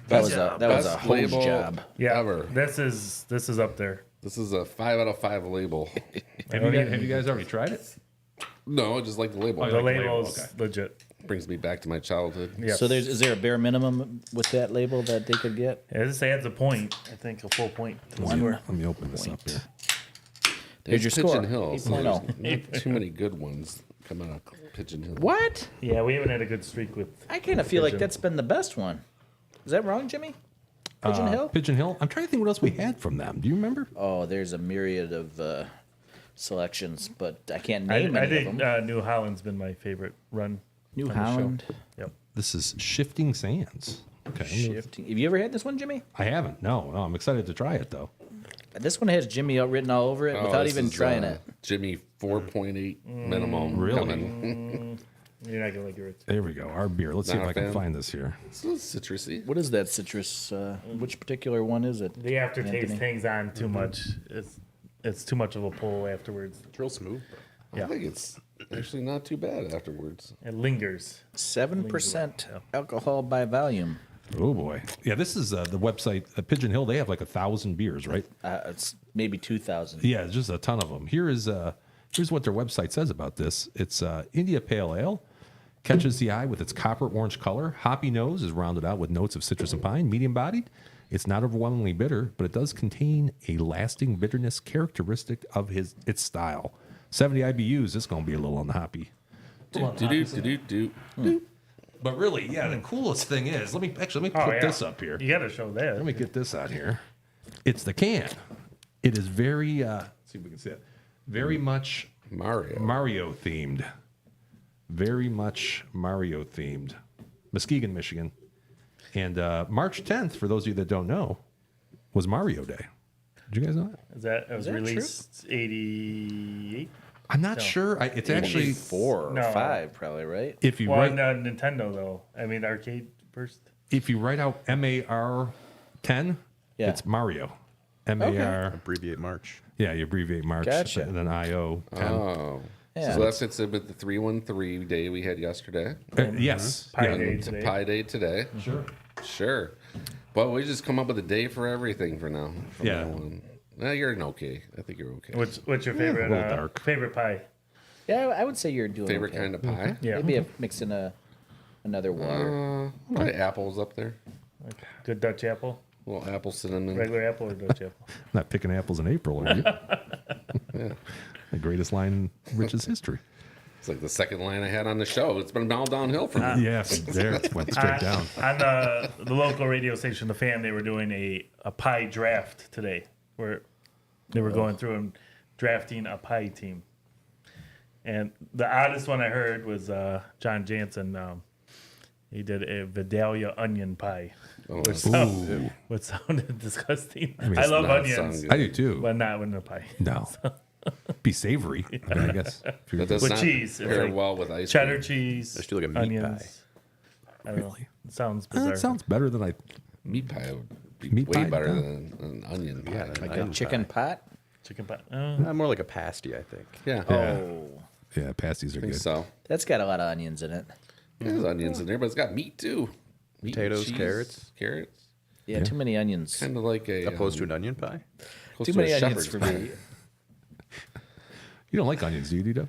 that was a Best hose label job. Yeah, ever. this is up there. This is a 5 out of 5 label. Have you guys already tried it? No, I just like the label. Oh, The like the label, label's okay. legit. Brings me back to my childhood. Yes. So is there a bare minimum with that label that they could get? Yeah, this adds a point. I think a full point. To the score. Let me open this up here. Here's your Pigeon score. Hill. So 8.0. there's not too many good ones coming out of Pigeon Hill. What? Yeah, we haven't had a good streak with. I kind of feel like Pigeon. that's been the best one. Is that wrong, Jimmy? Pigeon Hill? Pigeon Hill. I'm trying to think what else we had from them. Do you remember? Oh, there's a myriad of selections, but I can't I name any think of them. New Holland's been my favorite run. New on the show. Holland. Yep. This is Shifting Sands. Okay. Shifting. Have you ever had this one, Jimmy? I haven't. No, I'm excited to try it though. This one has Jimmy written all over it Oh, without this even is, trying it. Jimmy 4.8 minimum. Really? Coming. You're not gonna like it. There we go. Our beer. Let's see if Not a I can fan. find this here. This is citrusy. What is that citrus? Which particular one is it? The aftertaste Anthony? hangs on too Mm-hmm. much. It's too much of a pull afterwards. It's real smooth. Yeah. I think it's actually not too bad afterwards. It lingers. 7% Yeah. alcohol by volume. Oh boy. Yeah, this is the website Pigeon Hill. They have like 1,000 beers, right? It's maybe 2,000. Yeah, it's just a ton of them. Here's what their website says about this. It's India Pale Ale. Catches the eye with its copper orange color. Hoppy nose is rounded out with notes of citrus and pine. Medium bodied. It's not overwhelmingly bitter, but it does contain a lasting bitterness characteristic of its style. 70 IBUs. It's going to be a little on the hoppy. But really, yeah, the coolest thing is, let me put this up here. You gotta show that. Let me get this out here. It's the can. It is very, let's see if we can see it. Very much Mario. themed. Very much Mario themed. Muskegon, Michigan. And March 10th, for those of you that don't know, was Mario Day. Did you guys know that? It was that released 88. I'm not sure. It's actually 4 or No. 5, probably, right? if you Well, write Nintendo though. I mean, arcade first. if you write out MAR 10, Yeah. it's Mario. MAR. Abbreviate March. Yeah, you abbreviate March Gotcha. and then IO 10. Oh. Yeah. So that fits in with the 313 day we had yesterday. Yes. Pie Yeah. Day It's a today. pie day today. Sure. But we just come up with a day for everything for now. From Yeah. now on. You're an okay. I think you're okay. What's your favorite a little dark. favorite pie? Yeah, I would say you're doing Favorite okay. kind of pie? Yeah. Maybe mix in another water. Probably apples up there. Good Dutch apple, A little apple cinnamon. regular apple or Dutch apple? Not picking apples in April, are you? Yeah. The greatest line in Rich's history. It's like the second line I had on the show. It's been all downhill from me. Yes, there it went straight down. On the local radio station, The Fan, they were doing a pie draft today, where they were going through and drafting a pie team. And the oddest one I heard was John Jansen. He did a Vidalia onion pie, which sounded disgusting. I, it's love not onions, sound good. I do too. but not in a pie. No. Be savory, I mean, I guess. If you're- That does With not cheese, it's pair like well with ice Cheddar cream. cheese, Let's do like a meat onions. I don't know. It sounds bizarre. that sounds better than I. Meat pie would be Meat way pie, better yeah. than an onion pie. Yeah, Like onion a chicken pot? Chicken pie. More like a pasty, I think. Yeah. Oh, Yeah, pasties are I think good. so. that's got a lot of onions in it. There's onions in there, but it's got meat too. Meat, Potatoes, cheese, carrots. Carrots. Yeah, too many onions. Kind of like a Opposed to an onion pie. close Too to a many onions shepherd's for pie. me. You don't like onions, do you, Dito?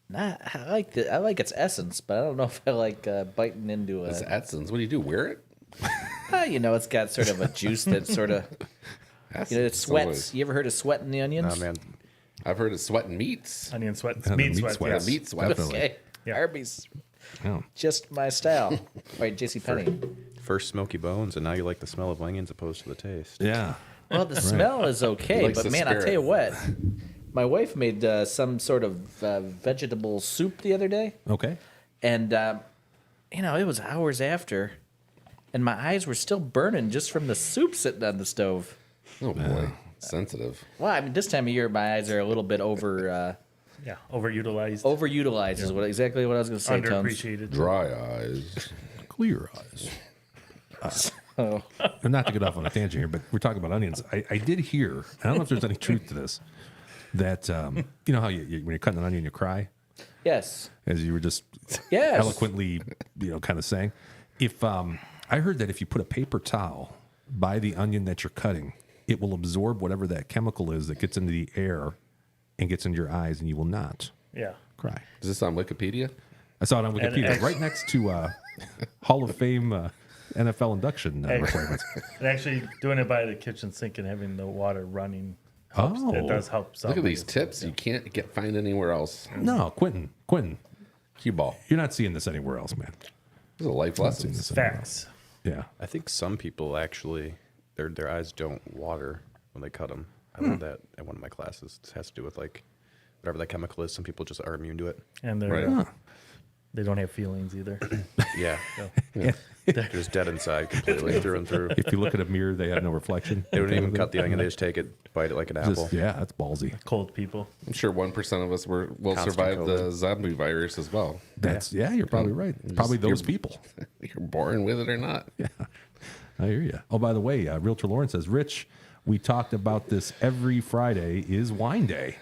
Nah, I like its essence, but I don't know if I like biting into It's it. Adson's. What do you do? Wear it? It's got sort of a juice that sort of, it Adson's sweats. You ever heard of sweating the onions? Oh man, I've heard of sweating meats. Onion sweat. Yeah, the meat meat sweat. sweat. Yes. Meat sweat. Definitely. Okay. Yeah. Arby's, Yeah. just my style. All right, J.C. Penney. first smoky bones, and now you like the smell of onions opposed to the taste. Yeah. Well, the smell is okay, likes but the man, I'll tell spirit. you what. My wife made some sort of vegetable soup the other day, Okay. and it was hours after, and my eyes were still burning just from the soup sitting on the stove. Oh boy, sensitive. Well, I mean, this time of year, my eyes are a little bit overutilized is exactly what I was going to say. Tones. Underappreciated. Dry eyes. Clear eyes. And not to get off on a tangent here, but we're talking about onions. I did hear, I don't know if there's any truth to this, that you know how when you're cutting an onion, you cry, Yes. as you were just Yes. eloquently, kind of saying. If I heard that if you put a paper towel by the onion that you're cutting, it will absorb whatever that chemical is that gets into the air and gets into your eyes, and you will not Yeah. cry. Is this on Wikipedia? I saw it on Wikipedia, And- right next to Hall of Fame NFL induction requirements. And actually doing it by the kitchen sink and having the water running helps. Oh. It does help. Look at these tips you can't find anywhere else. No, Quentin, Cue ball. you're not seeing this anywhere else, man. This is a life Not seeing lesson. this anywhere Facts. else. Yeah. I think some people actually, their eyes don't water when they cut them. I learned that in one of my classes. It has to do with like whatever that chemical is. Some people just are immune to it. And they're, Right. they don't have feelings either. Yeah. Yeah. They're just dead inside completely through and through. If you look at a mirror, they have no reflection. They don't even cut the onion. They just take it, bite it like an apple. Just, yeah, that's ballsy. Cold people. I'm sure 1% of us will Constant survive the COVID. zombie virus as well. That's you're probably right. Probably those people. You're born with it or not. Yeah, I hear you. Oh, by the way, Realtor Lauren says, Rich, we talked about this every Friday is wine day.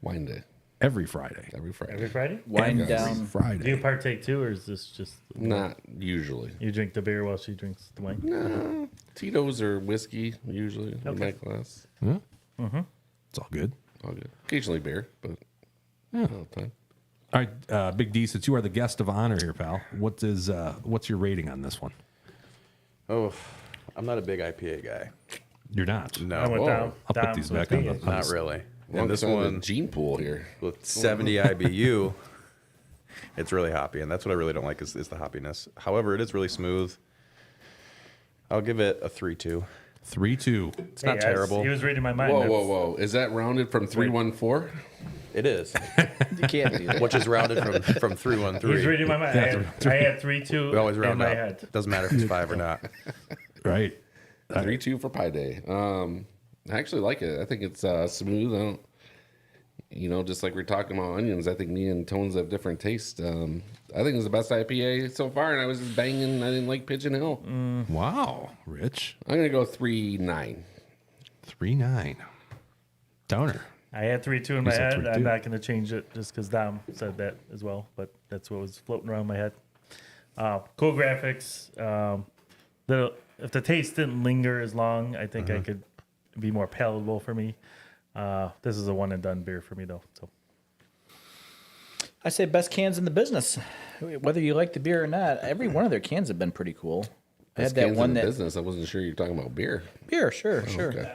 Wine day. Every Friday. Every Friday. Every Friday? Wind Every down. Do you Friday. partake too, or is this just Not usually. you drink the beer while she drinks the wine? No. Tito's or whiskey, usually, in Okay. my class. It's all good. All good. Occasionally beer, but not all the time. All right, Big D, since you are the guest of honor here, pal, what's your rating on this one? Oh, I'm not a big IPA guy. You're not. No, I went down. I'll put these back on the- not really. Well, And this this one gene pool here. with 70 IBU, it's really hoppy, and that's what I really don't like is the hoppiness. However, it is really smooth. I'll give it a 3-2. 3-2. It's not terrible. He was reading my mind. Whoa, That's- whoa, whoa. Is that rounded from 314? It is, You can't do that. which is rounded from He was 313. reading my mind. I had 3-2 We always in round my up. head. Doesn't matter if it's 5 or not. Right. 3-2 for Pi Day. I actually like it. I think it's smooth. I don't, just like we're talking about onions, I think me and Tones have different taste. I think it's the best IPA so far, and I was just banging. I didn't like Pigeon Hill. Wow, Rich. I'm going to go 3.9. 3-9. Downer. I had 3-2 in my said head. 3-2. I'm not going to change it just because Dom said that as well, but that's what was floating around my head. Cool graphics. If the taste didn't linger as long, I think I could be more palatable for me. This is a one and done beer for me though. So I say best cans in the business. Whether you like the beer or not, every one of their cans have been pretty cool. I That's had that cans one in the that business. I wasn't sure you were talking about beer. beer, sure. Okay.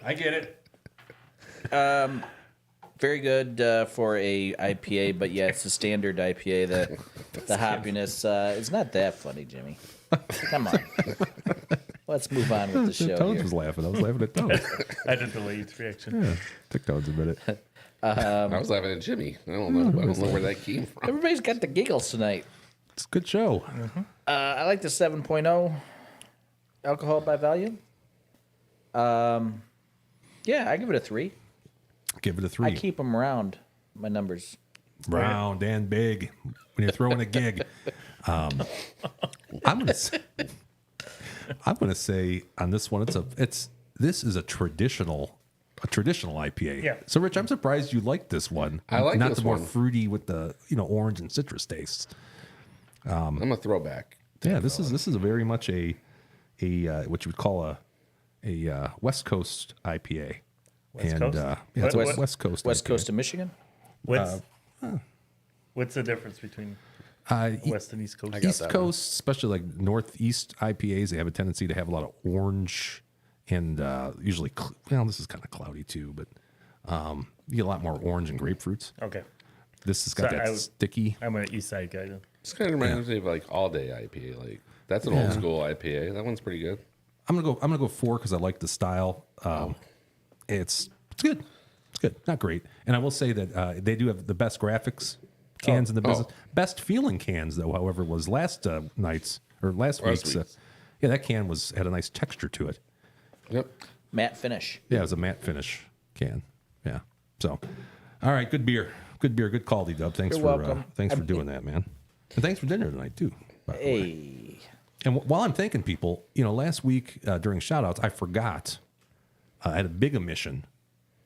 I get it. Very good for a IPA, but yeah, it's a standard IPA. The hoppiness is not that funny, Jimmy. Come on. Let's move on with the show Tones here. was laughing. I was laughing at Tones. I did the late reaction. Yeah. Took Tones a minute. I was laughing at Jimmy. I don't know where that came from. Everybody's got the giggles tonight. It's a good show. I like the 7.0 alcohol by volume. Yeah, I give it a 3. Give it a 3. I keep them round, my numbers. Round and big when you're throwing a gig. I'm gonna say on this one, this is a traditional IPA. Yeah. So Rich, I'm surprised you like this one. I like not this the more one. fruity with the orange and citrus tastes. I'm a throwback. Yeah, this is a very much a what you would call a West Coast IPA. West Coast? Yeah, it's a What- West Coast. West IPA. Coast of Michigan? What's the difference between E- West and East Coast? got East that Coast, especially like Northeast IPAs, they have a tendency to have a lot of orange and usually, this is kind of cloudy too, but you get a lot more orange and grapefruits. Okay. This has got So that sticky. I'm an East Side guy then. This kind of reminds me of like all day IPA. Like that's an old school IPA. That one's pretty good. I'm gonna go 4 because I like the style. It's good. It's good, not great. And I will say that they do have the best graphics cans in the business. Best feeling cans, though, however, was last week's. Yeah, that can had a nice texture to it. Yep. Matte finish. Yeah, it was a matte finish can. Yeah. So, all right, good beer, good call, D-Dub. Thanks You're welcome. Thanks for doing that, man. And thanks for dinner tonight too. By the way. Hey. And while I'm thanking people, last week during shout-outs, I forgot. I had a big omission.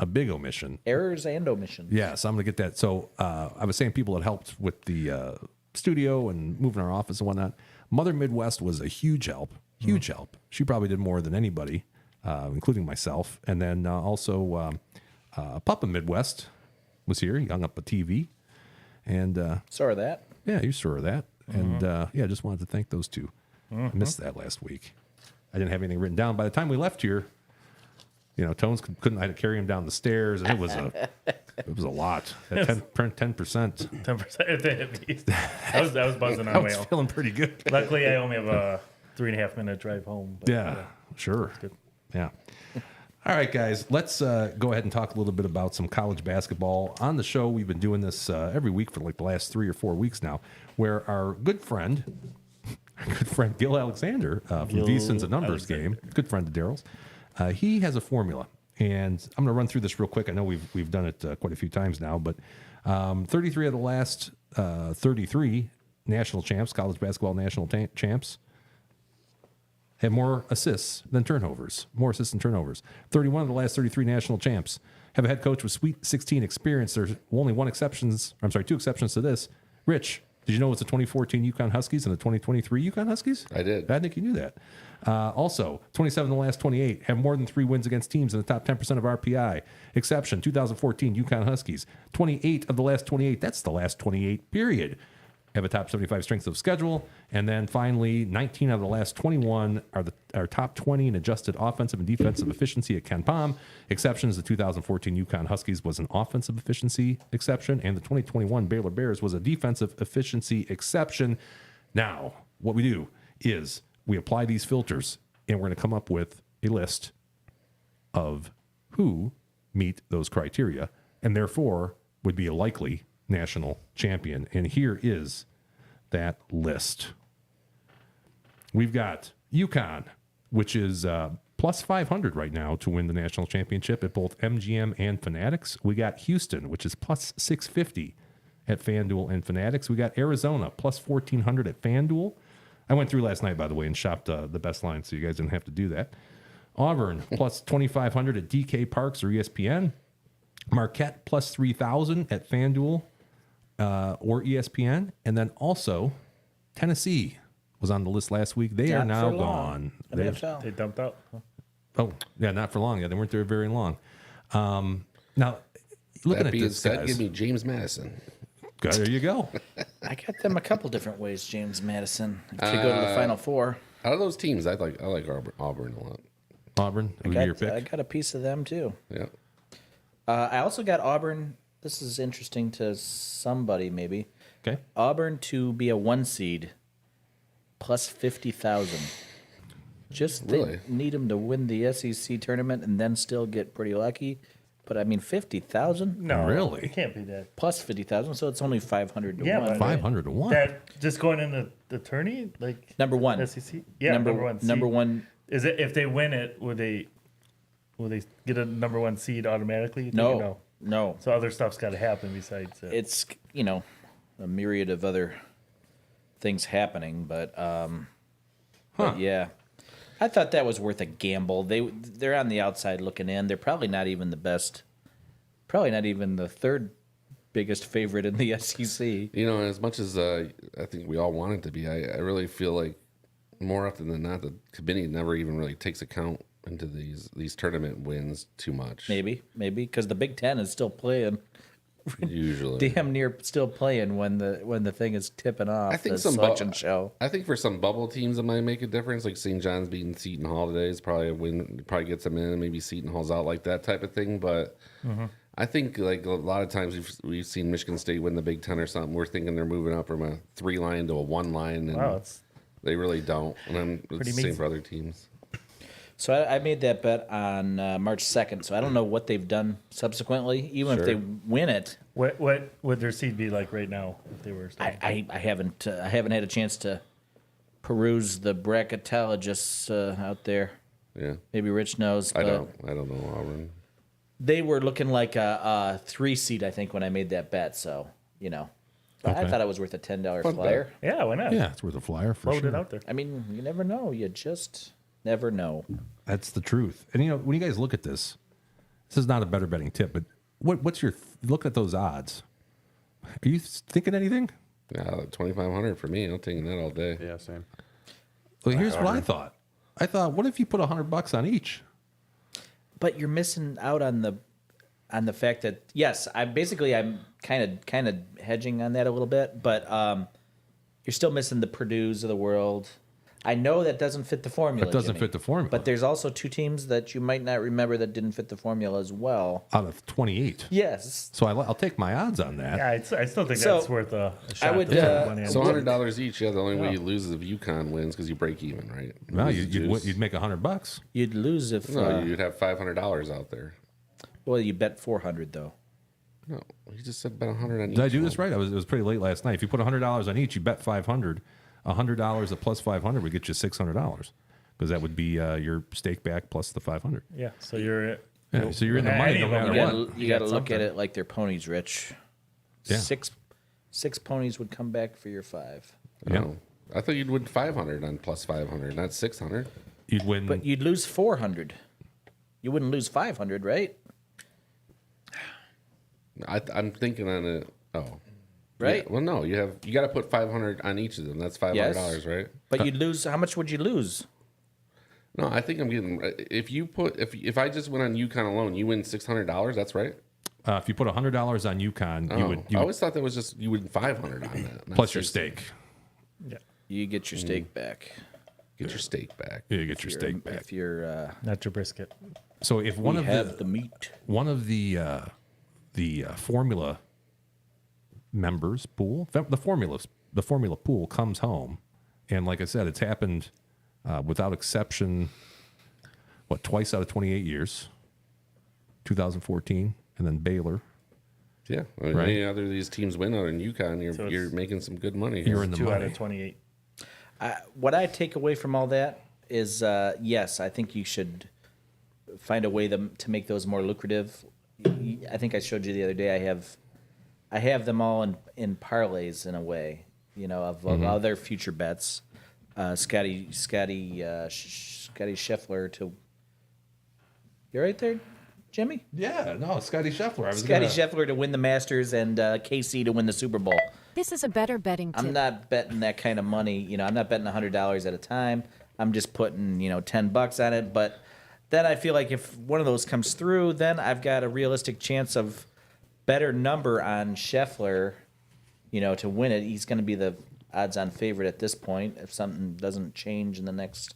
Errors and omissions. Yeah, so I'm going to get that. So I was saying people that helped with the studio and moving our office and whatnot. Mother Midwest was a huge help. She probably did more than anybody, including myself. And then also Papa Midwest was here. He hung up a TV. And Sorry that. yeah, you saw that. And yeah, just wanted to thank those two. I missed that last week. I didn't have anything written down. By the time we left here, Tones couldn't. I had to carry him down the stairs, and it was a lot. At 10%. 10% they hit me. I was buzzing I on my was own. feeling pretty good. Luckily, I only have a 3.5 minute drive home. But, Yeah, sure. good. Yeah. All right, guys, let's go ahead and talk a little bit about some college basketball. On the show, we've been doing this every week for like the last 3 or 4 weeks now, where our good friend Gill Alexander from Decent's a Numbers Game, good friend of Daryl's, he has a formula. And I'm going to run through this real quick. I know we've done it quite a few times now, but 33 of the last 33 national champs, college basketball national champs, have more assists than turnovers. 31 of the last 33 national champs have a head coach with Sweet 16 experience. There's only two exceptions to this. Rich, did you know it's the 2014 UConn Huskies and the 2023 UConn Huskies? I did. I think you knew that. Also, 27 of the last 28 have more than 3 wins against teams in the top 10% of RPI. Exception, 2014 UConn Huskies. 28 of the last 28, that's the last 28, period, have a top 75 strength of schedule. And then finally, 19 out of the last 21 are top 20 in adjusted offensive and defensive efficiency at Ken Pom. Exceptions, the 2014 UConn Huskies was an offensive efficiency exception, and the 2021 Baylor Bears was a defensive efficiency exception. Now, what we do is we apply these filters, and we're going to come up with a list of who meet those criteria, and therefore would be a likely national champion. And here is that list. We've got UConn, which is plus 500 right now to win the national championship at both MGM and Fanatics. We got Houston, which is plus 650 at FanDuel and Fanatics. We got Arizona, plus 1,400 at FanDuel. I went through last night, by the way, and shopped the best line, so you guys didn't have to do that. Auburn, plus 2,500 at DK Parks or ESPN. Marquette, plus 3,000 at FanDuel or ESPN. And then also, Tennessee was on the list last week. They are Not now for gone. long. I mean, that's how- They dumped out. Huh? Oh, yeah, not for long. Yeah, they weren't there very long. Now, looking That at being this, said, guys, give me James Madison. there you go. I got them a couple different ways, James Madison. If you go to the Final Four, Out of those teams, I like Auburn a lot. Auburn would be your pick. I got a piece of them too. Yeah. I also got Auburn. This is interesting to somebody, maybe. Okay. Auburn to be a 1 seed, plus 50,000. Just they Really? need them to win the SEC tournament and then still get pretty lucky. But I mean, 50,000 No, Really? It can't be that. plus 50,000, so it's only 500 to Yeah, 1. but 500 to 1. That just going into the tourney, like Number one. SEC. Yeah, number one. Seed. Number one. Is it if they win it? Will they get a number 1 seed automatically? You think, or No, no. So other stuff's got to happen besides. It's a myriad of other things happening, but yeah, I thought that was worth a gamble. They're on the outside looking in. They're probably not even the best, probably not even the third biggest favorite in the SEC. As much as I think we all want it to be, I really feel like more often than not, the committee never even really takes account into these tournament wins too much. Maybe because the Big Ten is still playing, Usually. damn near still playing when the thing is tipping off. I think the some selection show. I think for some bubble teams it might make a difference. Like St. John's beating Seton Hall today is probably a win. Probably gets them in. Maybe Seton Hall's out, like that type of thing. But I think like a lot of times we've seen Michigan State win the Big Ten or something. We're thinking they're moving up from a 3 line to a 1 line, and wow, it's they really don't. And it's the same amazing. for other teams. So I made that bet on March 2nd. So I don't know what they've done subsequently. Even if they win it, What would their seed be like right now if they were staying? I haven't had a chance to peruse the bracketologists out there. Yeah. Maybe Rich knows. I But don't know, Auburn. they were looking like a 3 seed, I think, when I made that bet. So but I Okay. thought it was worth a $10 Fun flyer. Yeah, why not? Yeah, it's worth a flyer for Float sure. it out there. I mean, you never know. You just never know. That's the truth. And when you guys look at this is not a better betting tip, but what's your look at those odds? Are you thinking anything? Yeah, 2,500 for me. I'm taking that all day. Yeah, same. Well, here's what I thought. I thought, what if you put $100 on each? But you're missing out on the fact that yes, I'm kind of hedging on that a little bit, but you're still missing the Purdue's of the world. I know that doesn't fit the formula. It doesn't Jimmy, fit the formula. But there's also 2 teams that you might not remember that didn't fit the formula as well. Out of 28. Yes. So I'll take my odds on that. Yeah, I still think So, that's worth a shot. would, to put money on. So $100 each. Yeah, the only way you lose is if UConn wins because you break even, right? Well, Lose the juice. you'd make $100. You'd lose if No, you'd have $500 out there. well, you bet 400 though. No, you just said bet 100 on each. Did I do one. this right? It was pretty late last night. If you put $100 on each, you bet 500. $100 a plus 500 would get you $600 because that would be your stake back plus the 500. Yeah, so you're Yeah, so you're in the Any money no of them, matter yeah. what. You got to got look at something. it like they're ponies, Rich. Yeah. Six ponies would come back for your 5. Yeah. Oh, I thought you'd win 500 on plus 500, not 600. You'd win. But you'd lose 400. You wouldn't lose 500, right? I'm thinking on it. Oh, Right? Yeah, well, no, you got to put 500 on each of them. That's $500, Yes. right? But you'd lose. How much would you lose? No, I think I'm getting. If I just went on UConn alone, you win $600. That's right. if you put $100 on UConn, Oh, you would I always thought that was just you win 500 on that. not plus your 600. stake. yeah, You get your steak back. Get your stake back. Yeah, you get your stake back. If you're, not your brisket. So if one we of have the meat. one of the formula members pool, the formula pool comes home, and like I said, it's happened without exception. What, twice out of 28 years? 2014, and then Baylor. Yeah. I mean, Right. any other of these teams win out in UConn, So you're it's- making some good money. You're Here. in the 2 out money. of 28. What I take away from all that is, yes, I think you should find a way to make those more lucrative. I think I showed you the other day. I have them all in parlays in a way, of other future bets. Scotty Scheffler to. You're right there, Jimmy. Yeah, no, Scotty Scheffler. Scotty Scheffler to win the Masters and KC to win the Super Bowl. This is a better betting tip. I'm not betting that kind of money. I'm not betting $100 at a time. I'm just putting, $10 on it. But then I feel like if one of those comes through, then I've got a realistic chance of better number on Scheffler, to win it. He's going to be the odds-on favorite at this point if something doesn't change in the next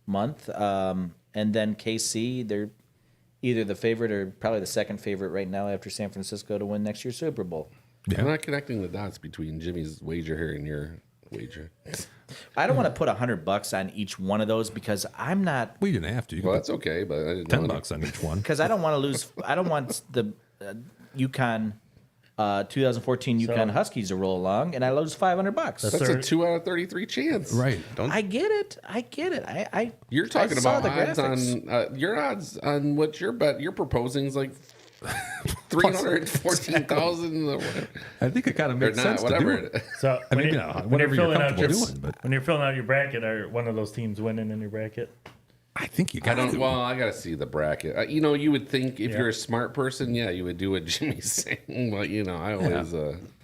month. And then KC, they're either the favorite or probably the second favorite right now after San Francisco to win next year's Super Bowl. I'm not connecting the dots between Jimmy's wager here and your wager. I don't want to put $100 on each one of those because I'm not. We didn't have to. You Well, could that's okay, but I didn't put know $10 on each one. Because I don't want to lose. I don't want the UConn 2014 UConn Huskies to roll along, and I lose $500. That's a 2 out of 33 chance. Right. I get it. I You're talking I saw about the odds graphics. on your odds on what your bet you're proposing is like 314,000. I think it kind of Or makes not, sense whatever. to do it. So I when mean, you- whatever when you're filling out comfortable your- doing, but when you're filling out your bracket, are one of those teams winning in your bracket? I think you I got don't. to. Well, I got to see the bracket. You would think if Yeah. you're a smart person, yeah, you would do what Jimmy's saying. But I always.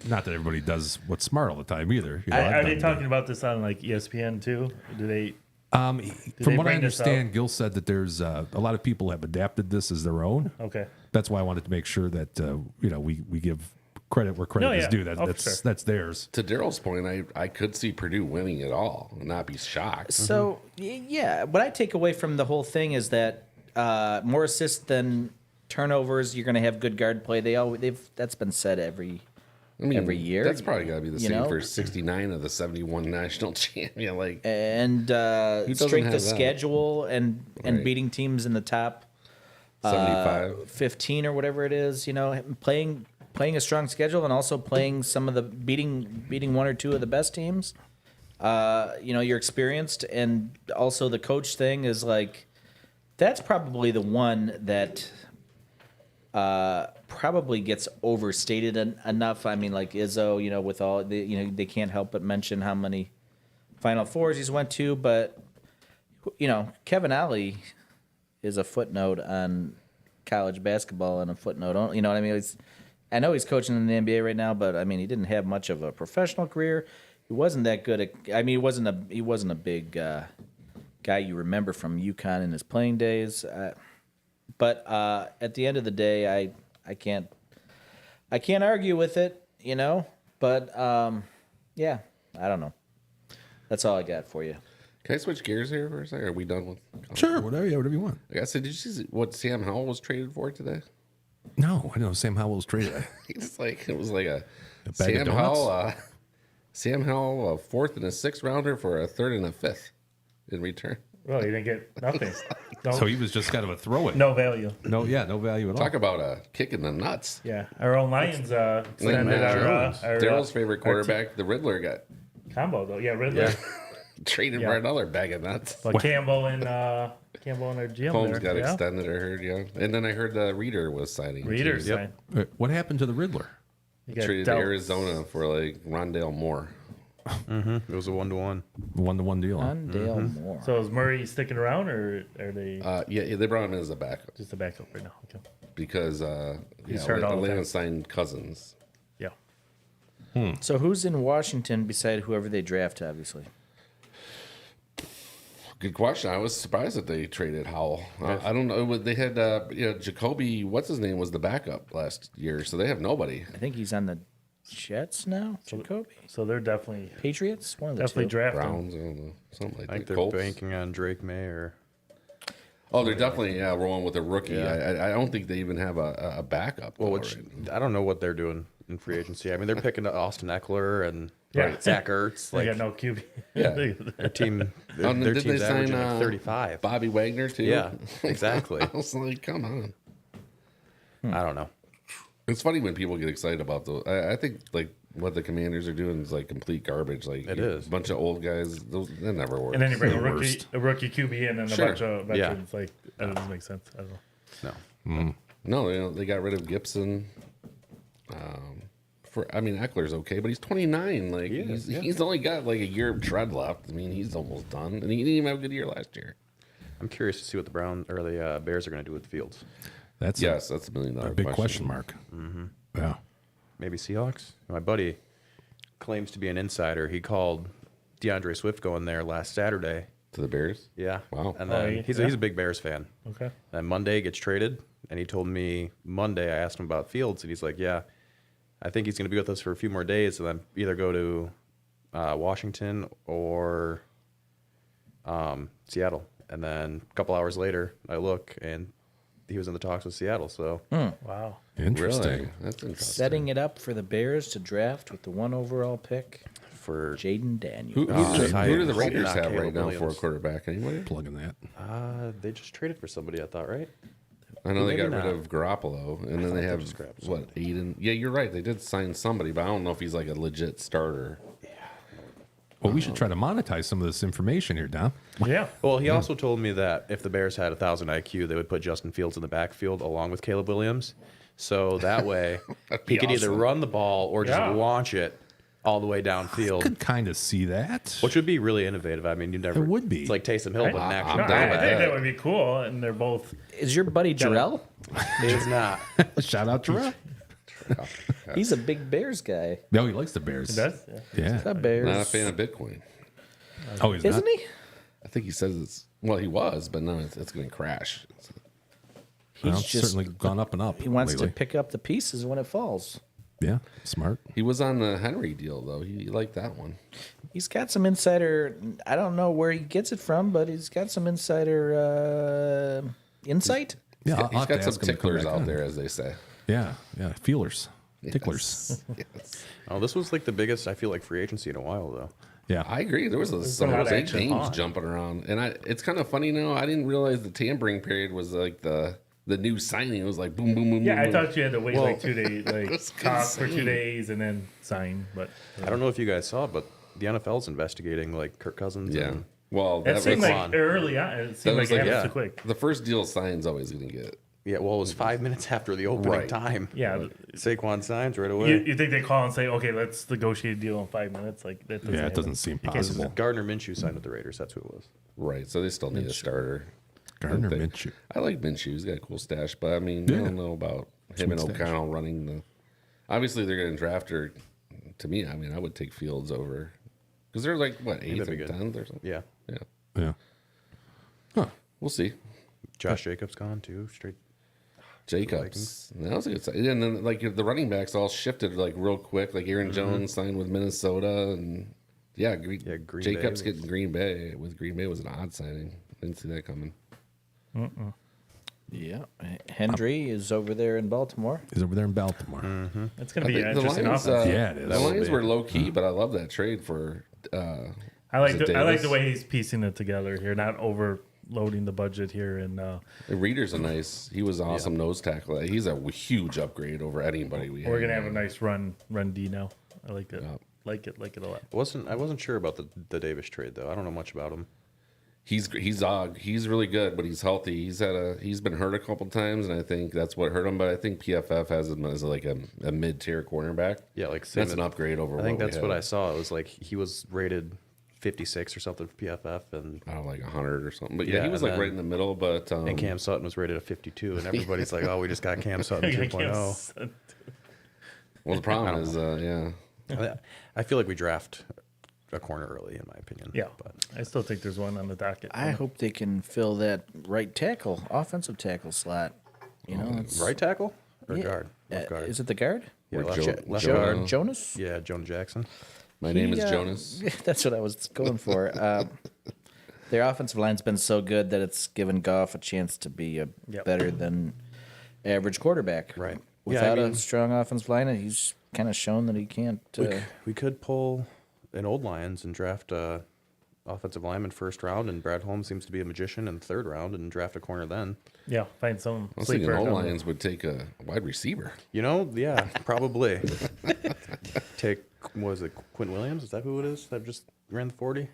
Not that everybody does what's smart all the time either. Are they talking about this on like ESPN too? Do they? From they what I bring this understand, out? Gill said that there's a lot of people have adapted this as their own. Okay. That's why I wanted to make sure that we give credit where credit No, is yeah. due. Oh, for sure. That's theirs. To Daryl's point, I could see Purdue winning it all and not be shocked. So yeah, what I take away from the whole thing is that more assists than turnovers. You're going to have good guard play. That's been said every I mean, every year. That's probably got to be the you same know? for 69 of the 71 national champion. Like, And doesn't strength have of that? schedule and Right. beating teams in the top 75. 15 or whatever it is, playing a strong schedule and also playing some of the beating one or two of the best teams. You're experienced, and also the coach thing is like that's probably the one that probably gets overstated enough. I mean, like Izzo, with all the, they can't help but mention how many Final Fours he's went to, but Kevin Ollie is a footnote on college basketball and a footnote only. You know what I mean? I know he's coaching in the NBA right now, but I mean, he didn't have much of a professional career. He wasn't that good at. I mean, he wasn't a big guy you remember from UConn in his playing days. But at the end of the day, I can't argue with it, But yeah, I don't know. That's all I got for you. Can I switch gears here for a second? Are we done with? Sure, whatever you want. Like I said, did you see what Sam Howell was traded for today? No, I know Sam Howell was traded. It was like a bag of donuts? Sam Howell, a fourth and a sixth rounder for a third and a fifth in return. Well, you didn't get nothing. No, So he was just kind of a throw in. no value. No value at all. Talk about a kick in the nuts. Yeah, our own Lions extended Matt our Daryl's favorite quarterback, the Riddler, got combo though. Yeah, Riddler. traded Yeah. for another bag of nuts. But Campbell and our GM Holmes there. got yeah. extended, I heard, yeah. And then I heard the Reader was signing. Readers. too. Yep. What happened to the Riddler? Traded to Arizona for like Rondale Moore. It was a 1-to-1. 1-to-1 deal. Dale Moore. So is Murray sticking around, or are they Yeah, they brought him in as a backup just a backup right now? Okay. because He's hurt all the Atlanta time. signed Cousins. Yeah. So who's in Washington beside whoever they draft? Obviously, Good question. I was surprised that they traded Howell. I don't know. They had Jacoby. What's his name was the backup last year, so they have nobody. I think he's on the Jets now. Jacoby, So they're definitely Patriots, one of the definitely two. drafting. Browns, I don't know, something like I think that. they're Colts. banking on Drake May or Oh, they're definitely rolling with a rookie. Yeah. I don't think they even have a backup. well, though, which right? I don't know what they're doing in free agency. I mean, they're picking up Austin Eckler and Yeah. Zach Ertz. They Like got no QB. Yeah. their team, their, And their did they team's sign, averaging like 35. Bobby Wagner too. Yeah, exactly. I was like, come on. I don't know. It's funny when people get excited about those. I think like what the Commanders are doing is like complete garbage. Like It is. a bunch of old guys. That never works. And then you bring The a rookie QB in and Sure. a bunch of Yeah. veterans. Like that doesn't make sense. I don't know. No. No, they got rid of Gibson. Eckler's okay, but he's 29. Like He is, he's only got like a year of tread left. I mean, he's almost done, and he didn't even have a good year last year. I'm curious to see what the Bears are going to do with Fields. That's That's $1 million a big question mark. Mm-hmm. Yeah. Maybe Seahawks. My buddy claims to be an insider. He called DeAndre Swift going there last Saturday. To the Bears. Yeah. Wow. And then he's a big Bears fan. Okay. Then Monday gets traded, and he told me Monday. I asked him about Fields, and he's like, "Yeah, I think he's going to be with us for a few more days, and then either go to Washington or Seattle." And then a couple hours later, I look, and he was in the talks with Seattle. So Wow. Interesting. Really? That's interesting. Setting it up for the Bears to draft with the 1 overall pick, for Jaden Daniels. Who do the hope Raiders not have Caleb right now for a Williams. quarterback? Anybody? Plugging that. they just traded for somebody, I thought, right? I know they Maybe got rid not. of Garoppolo, and then they they have just grabbed what Aiden? Yeah, you're right. They did sign somebody, but I don't know if he's like a legit starter. Well, we should try to monetize some of this information here, Dom. Yeah. Well, he also told me that if the Bears had 1,000 IQ, they would put Justin Fields in the backfield along with Caleb Williams. So that way, he could either run the ball or just Yeah. launch it all the way I downfield, could kind of see that. which would be really innovative. I mean, you never. It would be. It's like Taysom Hill, but an actual No, I'm down I with think that. that would be cool, and they're both. Is your buddy Jarrell? It's not. Shout out to Rob. He's a big Bears guy. No, he likes the Bears. Does Yeah. The Bears. Not a fan of Bitcoin. Oh, he's Isn't not? he? I think he says it's he was, but now it's going to crash. He's Well, just certainly gone up and up. he wants lately. to pick up the pieces when it falls. Yeah, smart. He was on the Henry deal though. He liked that one. He's got some insider. I don't know where he gets it from, but he's got some insight. Yeah, I'll He's have to got some ask him to come ticklers back out on. there, as they say. Yeah, feelers. Ticklers. Yes. Oh, this was like the biggest, I feel like, free agency in a while, though. Yeah. I agree. There was a lot of eight action. names jumping around, and it's kind of funny now. I didn't realize the tampering period was like the new signing. It was like boom, boom, boom. Yeah, boom, I boom. thought you had to wait like 2 days, like That's talk for 2 insane. days and then sign. But I don't know if you guys saw, but the NFL's investigating like Kirk Cousins. Yeah. And, Well, that that seemed was, like early on. It seemed was like it like- happened yeah. too quick. the first deal sign's always going to get. yeah, well, it was 5 minutes after the opening Right. time. Yeah. Saquon signs right You, away. you think they call and say, okay, let's negotiate a deal in 5 minutes? Like that doesn't Yeah, it happen. doesn't seem You can't do possible. that. Gardner Minshew signed with the Raiders. That's who it was. Right. So they still need a starter. Gardner I think- Minshew. I like Minshew. He's got a cool stash, but I mean, I Yeah. don't know about him and Sweet stash. O'Connell running the. Obviously, they're going to draft her. To me, I mean, I would take Fields over because they're like what 8th that'd be or good. 10th or something. Yeah. Yeah, Yeah. Huh. we'll see. Josh Jacobs gone too. Straight. Jacobs. That was a good sign. And then like the running backs all shifted like real quick. Like Aaron Jones signed with Minnesota, and Green Jacobs Bay getting Green Bay with Green Bay was an odd signing. Didn't see that coming. Yeah. Hendry is over there in Baltimore. He's over there in Baltimore. It's going to be an The interesting Lions, offense. Yeah, it is. The That will Lions be. were low key, but I love that trade for. I like is it I like Davis? the way he's piecing it together here, not overloading the budget here. And Reader's a nice. He was an awesome nose tackle. He's a huge upgrade over anybody we. we're had. going to have a nice run D now. I like it. Yeah. Like it a lot. I wasn't sure about the Davis trade though. I don't know much about him. He's really good, but he's healthy. He's been hurt a couple times, and I think that's what hurt him. But I think PFF has him as like a mid tier cornerback. Yeah, like That's an upgrade over. I think what that's we what had. I saw. It was like he was rated 56 or something for PFF, and I don't know, like 100 or something. But yeah, Yeah, he was and like then- right in the middle. But and Cam Sutton was rated a 52, and everybody's like, "Oh, we just got Cam Sutton I 2.0." well, the problem is, I feel like we draft a corner early, in my opinion. Yeah, but I still think there's one on the docket. I hope they can fill that right tackle, offensive tackle slot. You know, it's right tackle or yeah. guard? Left guard. Is it the guard? Yeah, left, Jo- left Jo- guard. Jonas? Yeah, Jonah Jackson. my name He, is Jonas. That's what I was going for. Their offensive line's been so good that it's given Goff a chance to be a Yep. better than average quarterback. Right. Without Yeah, I mean- a strong offensive line, he's kind of shown that he can't. We could pull an old Lions and draft a offensive lineman first round, and Brad Holmes seems to be a magician in the third round, and draft a corner then. Yeah, find some I was thinking sleeper. all number. Lions would take a wide receiver. You know, yeah, probably. Take, what was it, Quinn Williams? Is that who it is that just ran the 40?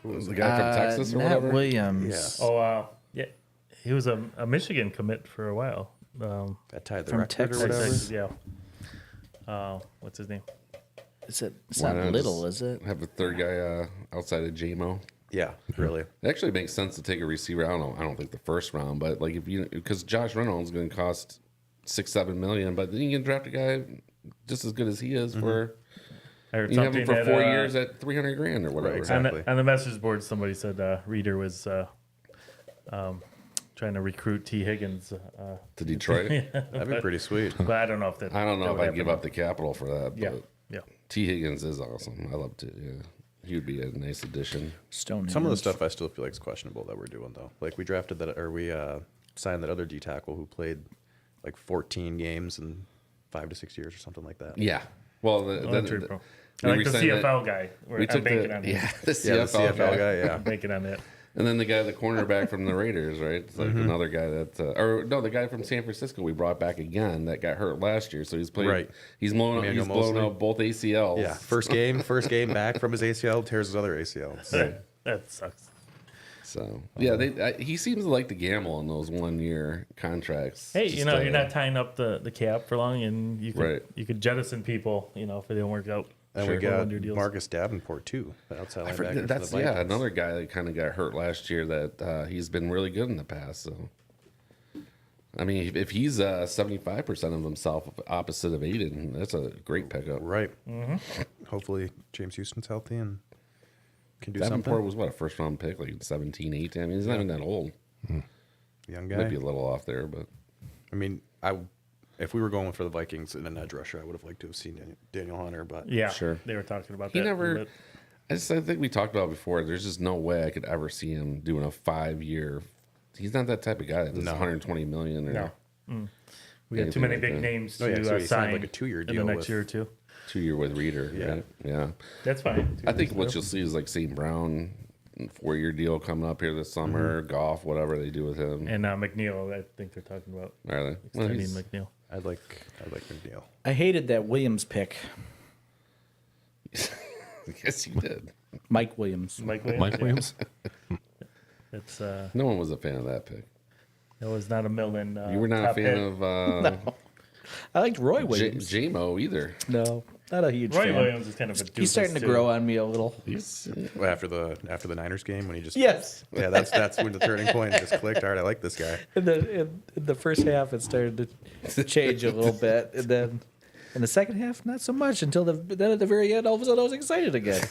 Was the guy from Texas or Matt whatever? Williams. Yeah. Oh, yeah, he was a Michigan commit for a while. That tied the From record Texas. or whatever. Texas, yeah. What's his name? It's Why not not little, just is it? Have a third guy outside of JMO. Yeah, really. It actually makes sense to take a receiver. I don't think the first round, but like if you because Josh Reynolds is going to cost $6-7 million, but then you can draft a guy just as good as he is for I heard you can have him something for that, 4 years at $300,000 or whatever. exactly. on the message board, somebody said Reader was trying to recruit T. Higgins, To Detroit, That'd be pretty sweet. but I don't know if that. I don't know that if would I'd give happen. up the capital for that. Yeah, But yeah. T. Higgins is awesome. I love to. Yeah, he would be a nice addition. Stone. Some of the stuff I still feel like is questionable that we're doing, though. Like, we drafted that, or we signed that other D tackle who played like 14 games in 5 to 6 years or something like that. Yeah. Well, True, bro. we I like the resigned that- CFL guy. we took I'm banking the on it. yeah the Yeah, CFL, the CFL guy, yeah. I'm banking on that. and then the guy, the cornerback from the Raiders, right? It's like another guy that, or no, the guy from San Francisco we brought back again that got hurt last year. So he's played. Right. He's blown Emmanuel blown Mosley. out both ACLs. Yeah, first game back from his ACL, tears his other ACL. So, That sucks. So yeah, he seems to like to gamble on those 1 year contracts. Hey, Just, you're not tying up the cap for long, and you could Right. you could jettison people, if it didn't work out. and we Sure. got 100 deals. Marcus Davenport, too, the outside linebacker. for That's the Vikings. another guy that kind of got hurt last year that he's been really good in the past. So, I mean, if he's 75% of himself opposite of Aiden, that's a great pickup. Right. Hopefully, James Houston's healthy and can do Davenport something. was what, a first round pick, like 17, 18. I mean, he's not even that old. Young Might guy. be a little off there, but I mean, if we were going for the Vikings in an edge rusher, I would have liked to have seen Daniel Hunter, but Yeah, Sure. They were talking about he that. a never. little bit. I think we talked about it before. There's just no way I could ever see him doing a 5 year. He's not that type of guy that does No. 120 million. Or, No. We got too many anything big like that. names Oh, yeah, to so he signed, sign like, a 2-year in the deal next with- year or two. 2 year with Reader. Yeah. Right? Yeah. That's fine. I think what you'll see is like St. Brown, 4-year deal coming up here this summer. Golf, whatever they do with him. And McNeil, I think they're talking about Are they? Well, extending he's- McNeil. I'd like McNeil. I hated that Williams pick, yes, you did. Mike Williams. Mike Williams. Mike Williams. It's No one was a fan of that pick. that was not a Millen. You were not a top fan hit. of I liked Roy Williams. J-Mo either. No, not a huge Roy fan. Williams is kind of a doofus He's starting to too. grow on me a little. He's Well, after the Niners game when he just Yes. yeah, that's when the turning point just clicked. All right, I like this guy. In the first half, it started to change a little bit, and then in the second half, not so much. Until then at the very end, all of a sudden, I was excited again.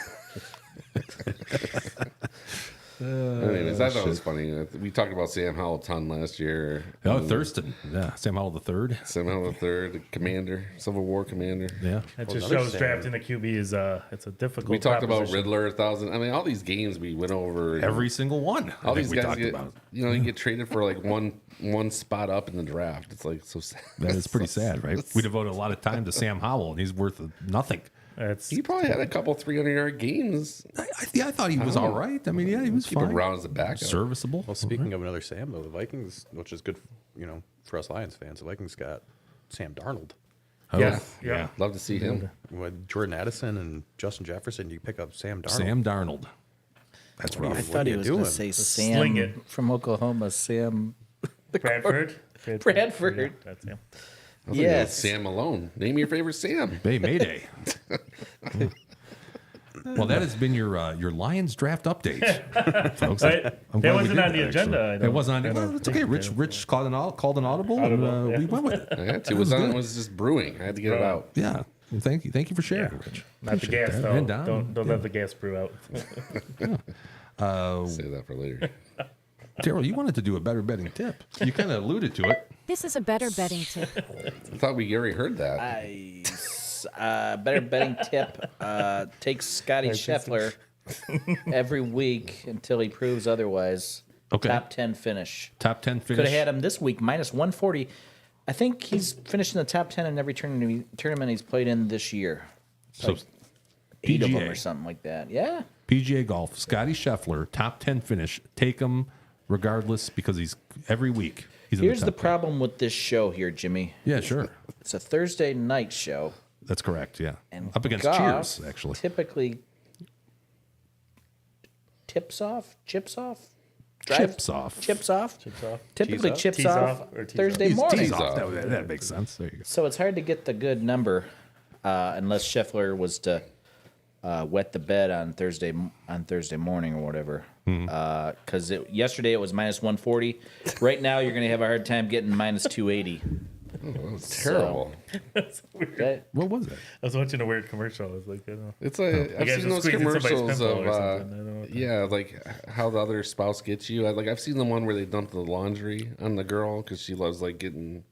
Anyways, I thought it was funny. We talked about Sam Howell a ton last year. Oh, Thurston. Yeah, Sam Howell the third. Sam Howell the third, commander, Civil War commander. Yeah. That just another shows Sam. drafting the QB is it's a difficult. We talked about proposition. Riddler 1,000. I mean, all these games we went over. Every single one. I all think these we guys talked get, about. you get traded for like one spot up in the draft. It's like so sad. That is pretty sad, right? We devoted a lot of time to Sam Howell, and he's worth nothing. It's He probably had a couple 300-yard games. I thought he was all right. I mean, yeah, he was Keep fine. him around as a backup. Serviceable. Well, speaking of another Sam though, the Vikings, which is good, for us Lions fans, the Vikings got Sam Darnold. Oh, yeah. Love to see him. With Jordan Addison and Justin Jefferson, you pick up Sam Darnold. Sam Darnold. That's I rough. thought he you was going to doing? say sling Sam it. from Oklahoma. Sam. Bradford. Bradford. Yeah, that's him. I think it was Yes. Sam Malone. Name your favorite Sam. Hey, Mayday. Well, that has been your Lions draft update, folks. That I'm glad we wasn't did on the that, agenda, actually. I don't- It wasn't on. I don't Well, it's okay. think Rich called an audible, and Audible, yeah. we went with it. I had to. It was just brewing. I had to get it out. Yeah. Well, thank you for sharing, Rich. Not the Appreciate gas that. though. And Don. Don't let the gas brew out. Save that for later. Daryl, you wanted to do a better betting tip. You kind of alluded to it. This is a better betting tip. I thought we already heard that. Better betting tip. Take Scotty Scheffler every week until he proves otherwise. Okay. Top 10 finish. Top 10 finish. Could have had him this week, minus 140. I think he's finished in the top 10 in every tournament he's played in this year. So, 8 of them PGA. or something like that. Yeah. PGA Golf, Scotty Scheffler, top 10 finish. Take him regardless because he's every week. He's in Here's the top 10. problem with this show here, Jimmy. Yeah, sure. It's a Thursday night show. That's correct. Yeah. And Up against golf Cheers, actually. Typically chips off. Chips off. Chips off. Typically off? chips Tees off, off or tees Thursday He's morning. tees Tees off. off. That makes sense. There you go. So it's hard to get the good number unless Scheffler was to wet the bed on Thursday morning or whatever. Because yesterday it was minus 140. Right now you're going to have a hard time getting minus 280. That was terrible. That's weird. That- What was it? I was watching a weird commercial. I was like, I don't know. It's like I've guys seen are those squeezing somebody's commercials pimple of or something. I don't know what yeah, like how the other spouse gets you. I've seen the one where they dump the laundry on the girl because she loves like getting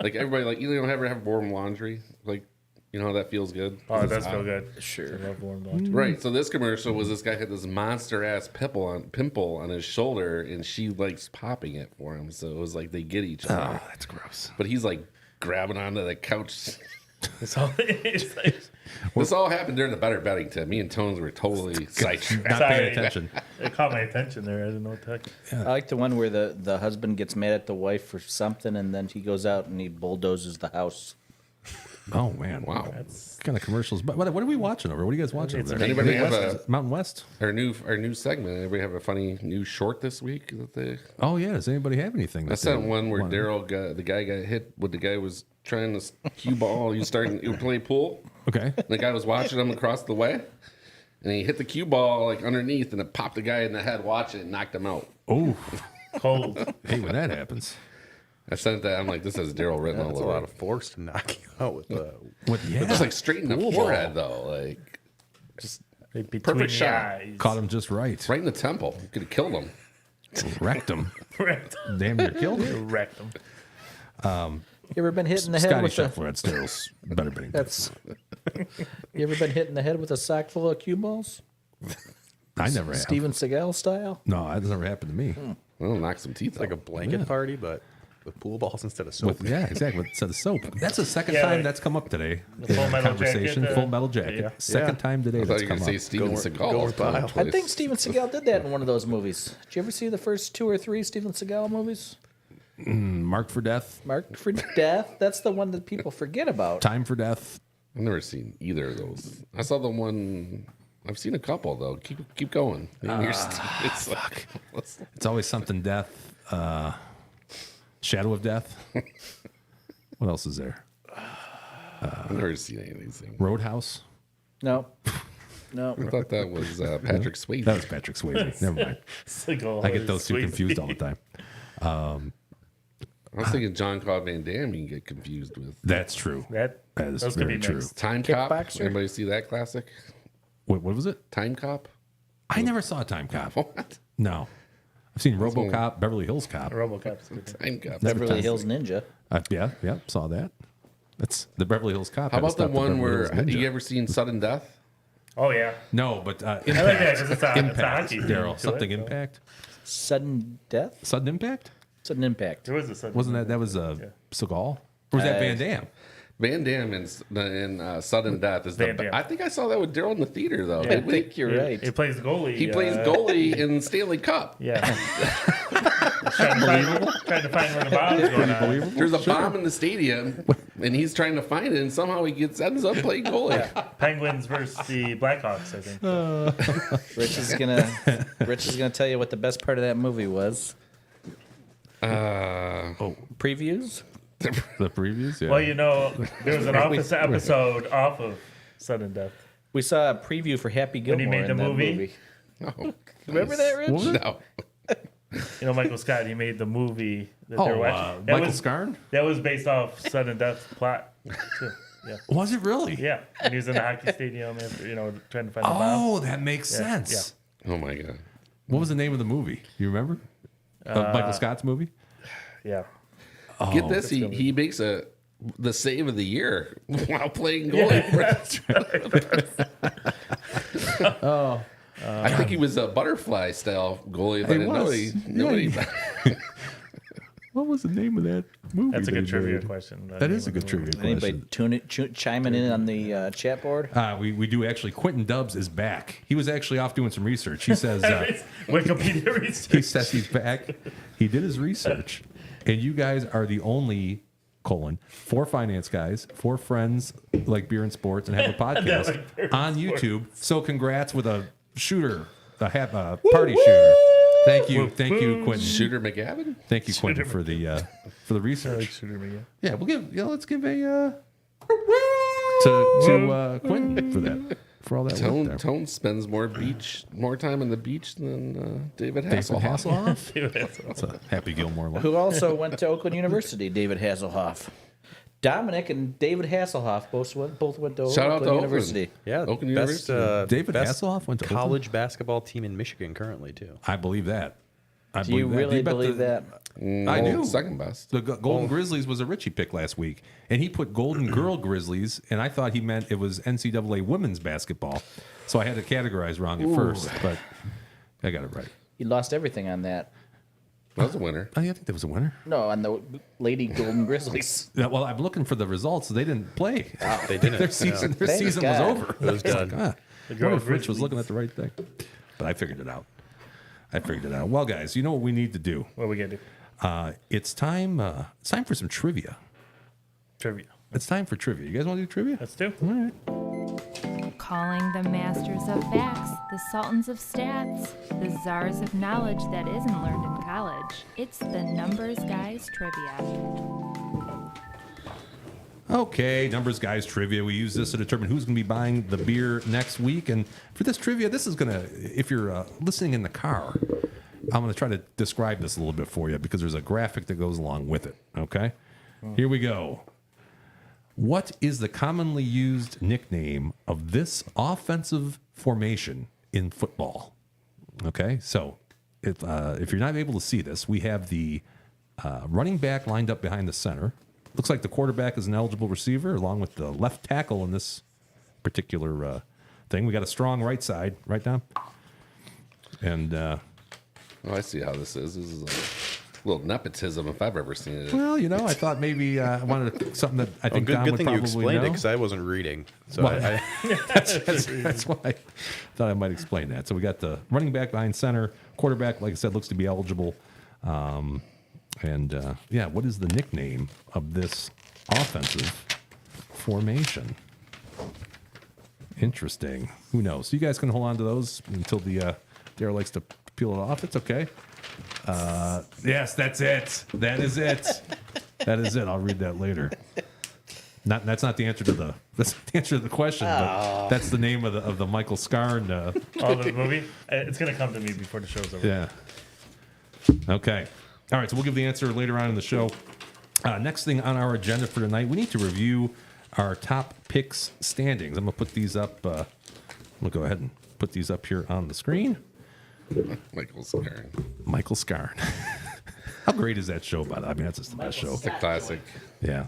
like everybody like you don't ever have warm laundry like you know how that feels good. Oh, it 'Cause does it's feel hot. good. Sure. I love warm laundry. Right. So this commercial was this guy had this monster ass pimple on his shoulder, and she likes popping it for him. So it was like they get each other. Oh, that's gross. But he's like grabbing onto the couch. It's all, it's like, This all happened during the better betting tip. Me and Tones were totally sidetracked. Not Sorry. paying attention. it caught my attention there. I didn't know what the heck. I like the one where the husband gets mad at the wife for something and then he goes out and he bulldozes the house. Oh, man. Wow. What kind of commercials? But what are we watching over? What are you guys watching over there? Anybody have a Mountain West? our new segment? Anybody have a funny new short this week that they? Oh, yeah. Does anybody have anything? I that sent they one where want? the guy got hit. What the guy was trying to cue ball. He was playing pool. Okay. The guy was watching him across the way, and he hit the cue ball like underneath, and it popped the guy in the head watching it and knocked him out. Oh, Cold. hey, when that happens. I sent that. I'm like, this has Daryl written all That's a over lot it. of force to knock you out with the. Yeah. Just like straight in the forehead, though. Like, just Like between Perfect the shot. eyes. Caught him just right. right in the temple. Could have killed him. Wrecked him. Wrecked Damn near killed him. Wrecked him. You ever been hit in the head Scotty with a Scheffler at Steryl's better betting. that's you ever been hit in the head with a sock full of cue balls? I never have. Steven Seagal style? No, that's never happened to me. Well, knock some teeth It's like a out. blanket party, but With pool balls instead of soap. Yeah, exactly. Instead of soap. That's the second Yeah, time like that's come up today. the in Full our Metal conversation. Jacket, Full Metal Jacket. yeah. Second time today I thought that's you were come going to say up. Steven Seagal. Gomer was coming Pyle. to I this. think Steven Seagal did that in one of those movies. Did you ever see the first 2 or 3 Steven Seagal movies? Marked for Death. Marked for Death. That's the one that people forget about. Time for Death. I've never seen either of those. I saw the one. I've seen a couple though. Keep going. It's like, It's always something death. Shadow of Death. What else is there? I've never seen any of these things. Roadhouse. No. No. I thought that was Patrick Swayze. That was Patrick Swayze. Never mind. Seagal I get those two Swayze. confused all the time. I was thinking John Claude Van Damme. You can get confused with That's true. That That is those could very be true. mixed. Time Cop. Kickboxer? Anybody see that classic? What was it? Time Cop. I never saw Time Cop. What? No. I've seen RoboCop, Beverly Hills Cop. RoboCop's good. Time Cop. Beverly Hills Ninja. Yeah, saw that. That's the Beverly Hills Cop. How had to about the stop one Beverly where Hills have Ninja. you ever seen Sudden Death? Oh yeah, No, but I like that because it's a Impact, hockey theme Daryl. to Something it. Impact? Sudden Death? Sudden Impact? Sudden Impact. There was a sudden. Wasn't that was Seagal? Or was that Van Damme? Van Damme in Sudden Death is Van the. Damme. I think I saw that with Daryl in the theater though. Yeah. Did I we? think you're right. He plays goalie. He plays goalie in Stanley Cup. Yeah. trying to find where the bomb's going on. There's a bomb in the stadium, and he's trying to find it, and somehow he ends up playing goalie. Penguins versus the Blackhawks, I think. Rich is gonna tell you what the best part of that movie was. Previews? The previews? Yeah. Well, you know, there was an office episode off of Sudden Death. We saw a preview for Happy When Gilmore he made the in that movie? Oh, Remember that, Rich? no. You know, Michael Scott, he made the movie that Oh, they're watching. Michael Scarn? That was based off Sudden Death plot, too. Yeah. Was it really? Yeah. And he was in the hockey stadium, and, you know, trying to find the bomb. Oh, that makes sense. Oh my god. What was the name of the movie? You remember? Michael Scott's movie? Yeah. Get this, he makes the save of the year while playing goalie. I think he was a butterfly style goalie. But I didn't know was. nobody. What was the name of that movie? That's a they good trivia made? question. That is a good trivia Anybody question. chiming in on the chat board? We do actually. Quentin Dubs is back. He was actually off doing some research. He says Wikipedia research. he says he's back. He did his research, and you guys are the only 4 finance guys, 4 friends like beer and sports, and have a podcast like beer and on sports. YouTube. So congrats with a shooter, a party shooter. Thank you, Quentin. Shooter McGavin? Thank you, Quentin, for the research. Yeah, we'll give. Let's give a to Quentin for all that work there. Tone spends more time on the beach than David David Hasselhoff. Hasselhoff. That's a Happy Gilmore one. Who also went to Oakland University, David Hasselhoff. Dominic and David Hasselhoff both went to Shout out Oakland to University. Yeah, Oakland best, University. David best Hasselhoff went to college basketball team in Michigan currently too. I believe that. Do you really believe that? I do. Second best. The Golden Grizzlies was a Richie pick last week, and he put Golden Girl Grizzlies, and I thought he meant it was NCAA women's basketball, so I had to categorize wrong at first, but I got it right. He lost everything on that. That was a winner. Oh, yeah, I think that was a winner. No, on the Lady Golden Grizzlies. Yeah, well, I'm looking for the results. They didn't play. They didn't. Their season, their Thank season God. was over. It was done. God, The I girl wonder if Rich was Grizzlies. looking at the right thing, but I figured it out. Well, guys, you know what we need to do? What we gonna do? It's time. It's time for some trivia. Trivia. It's time for trivia. You guys want to do trivia? Let's do. All right. Calling the masters of facts, the sultans of stats, the czars of knowledge that isn't learned in college. It's the Numbers Guys Trivia. Okay, Numbers Guys Trivia. We use this to determine who's going to be buying the beer next week. And for this trivia, this is going to, if you're listening in the car, I'm going to try to describe this a little bit for you because there's a graphic that goes along with it. Okay? Here we go. What is the commonly used nickname of this offensive formation in football? Okay, so if you're not able to see this, we have the running back lined up behind the center. Looks like the quarterback is an eligible receiver, along with the left tackle in this particular thing. We got a strong right side, right, Dom? And Oh, I see how this is. This is like little nepotism if I've ever seen it. Well, I thought maybe I wanted something that I think good, Don good would thing you probably explained know. it because I wasn't reading. So Well, that's why I thought I might explain that. So we got the running back behind center, quarterback, like I said, looks to be eligible. What is the nickname of this offensive formation? Interesting. Who knows? You guys can hold on to those until the Daryl likes to peel it off. It's okay. Yes, that's it. That is it. That is it. I'll read that later. That's not the answer to the question, but that's the name of the Michael Scarn. The movie. It's gonna come to me before the show's over. Yeah. Okay. All right. So we'll give the answer later on in the show. Next thing on our agenda for tonight, we need to review our top picks standings. I'm gonna put these up. We'll go ahead and put these up here on the screen. Michael Scarn. Michael Scarn. How great is that show? By the way, I mean that's just the best show. It's a classic. Yeah.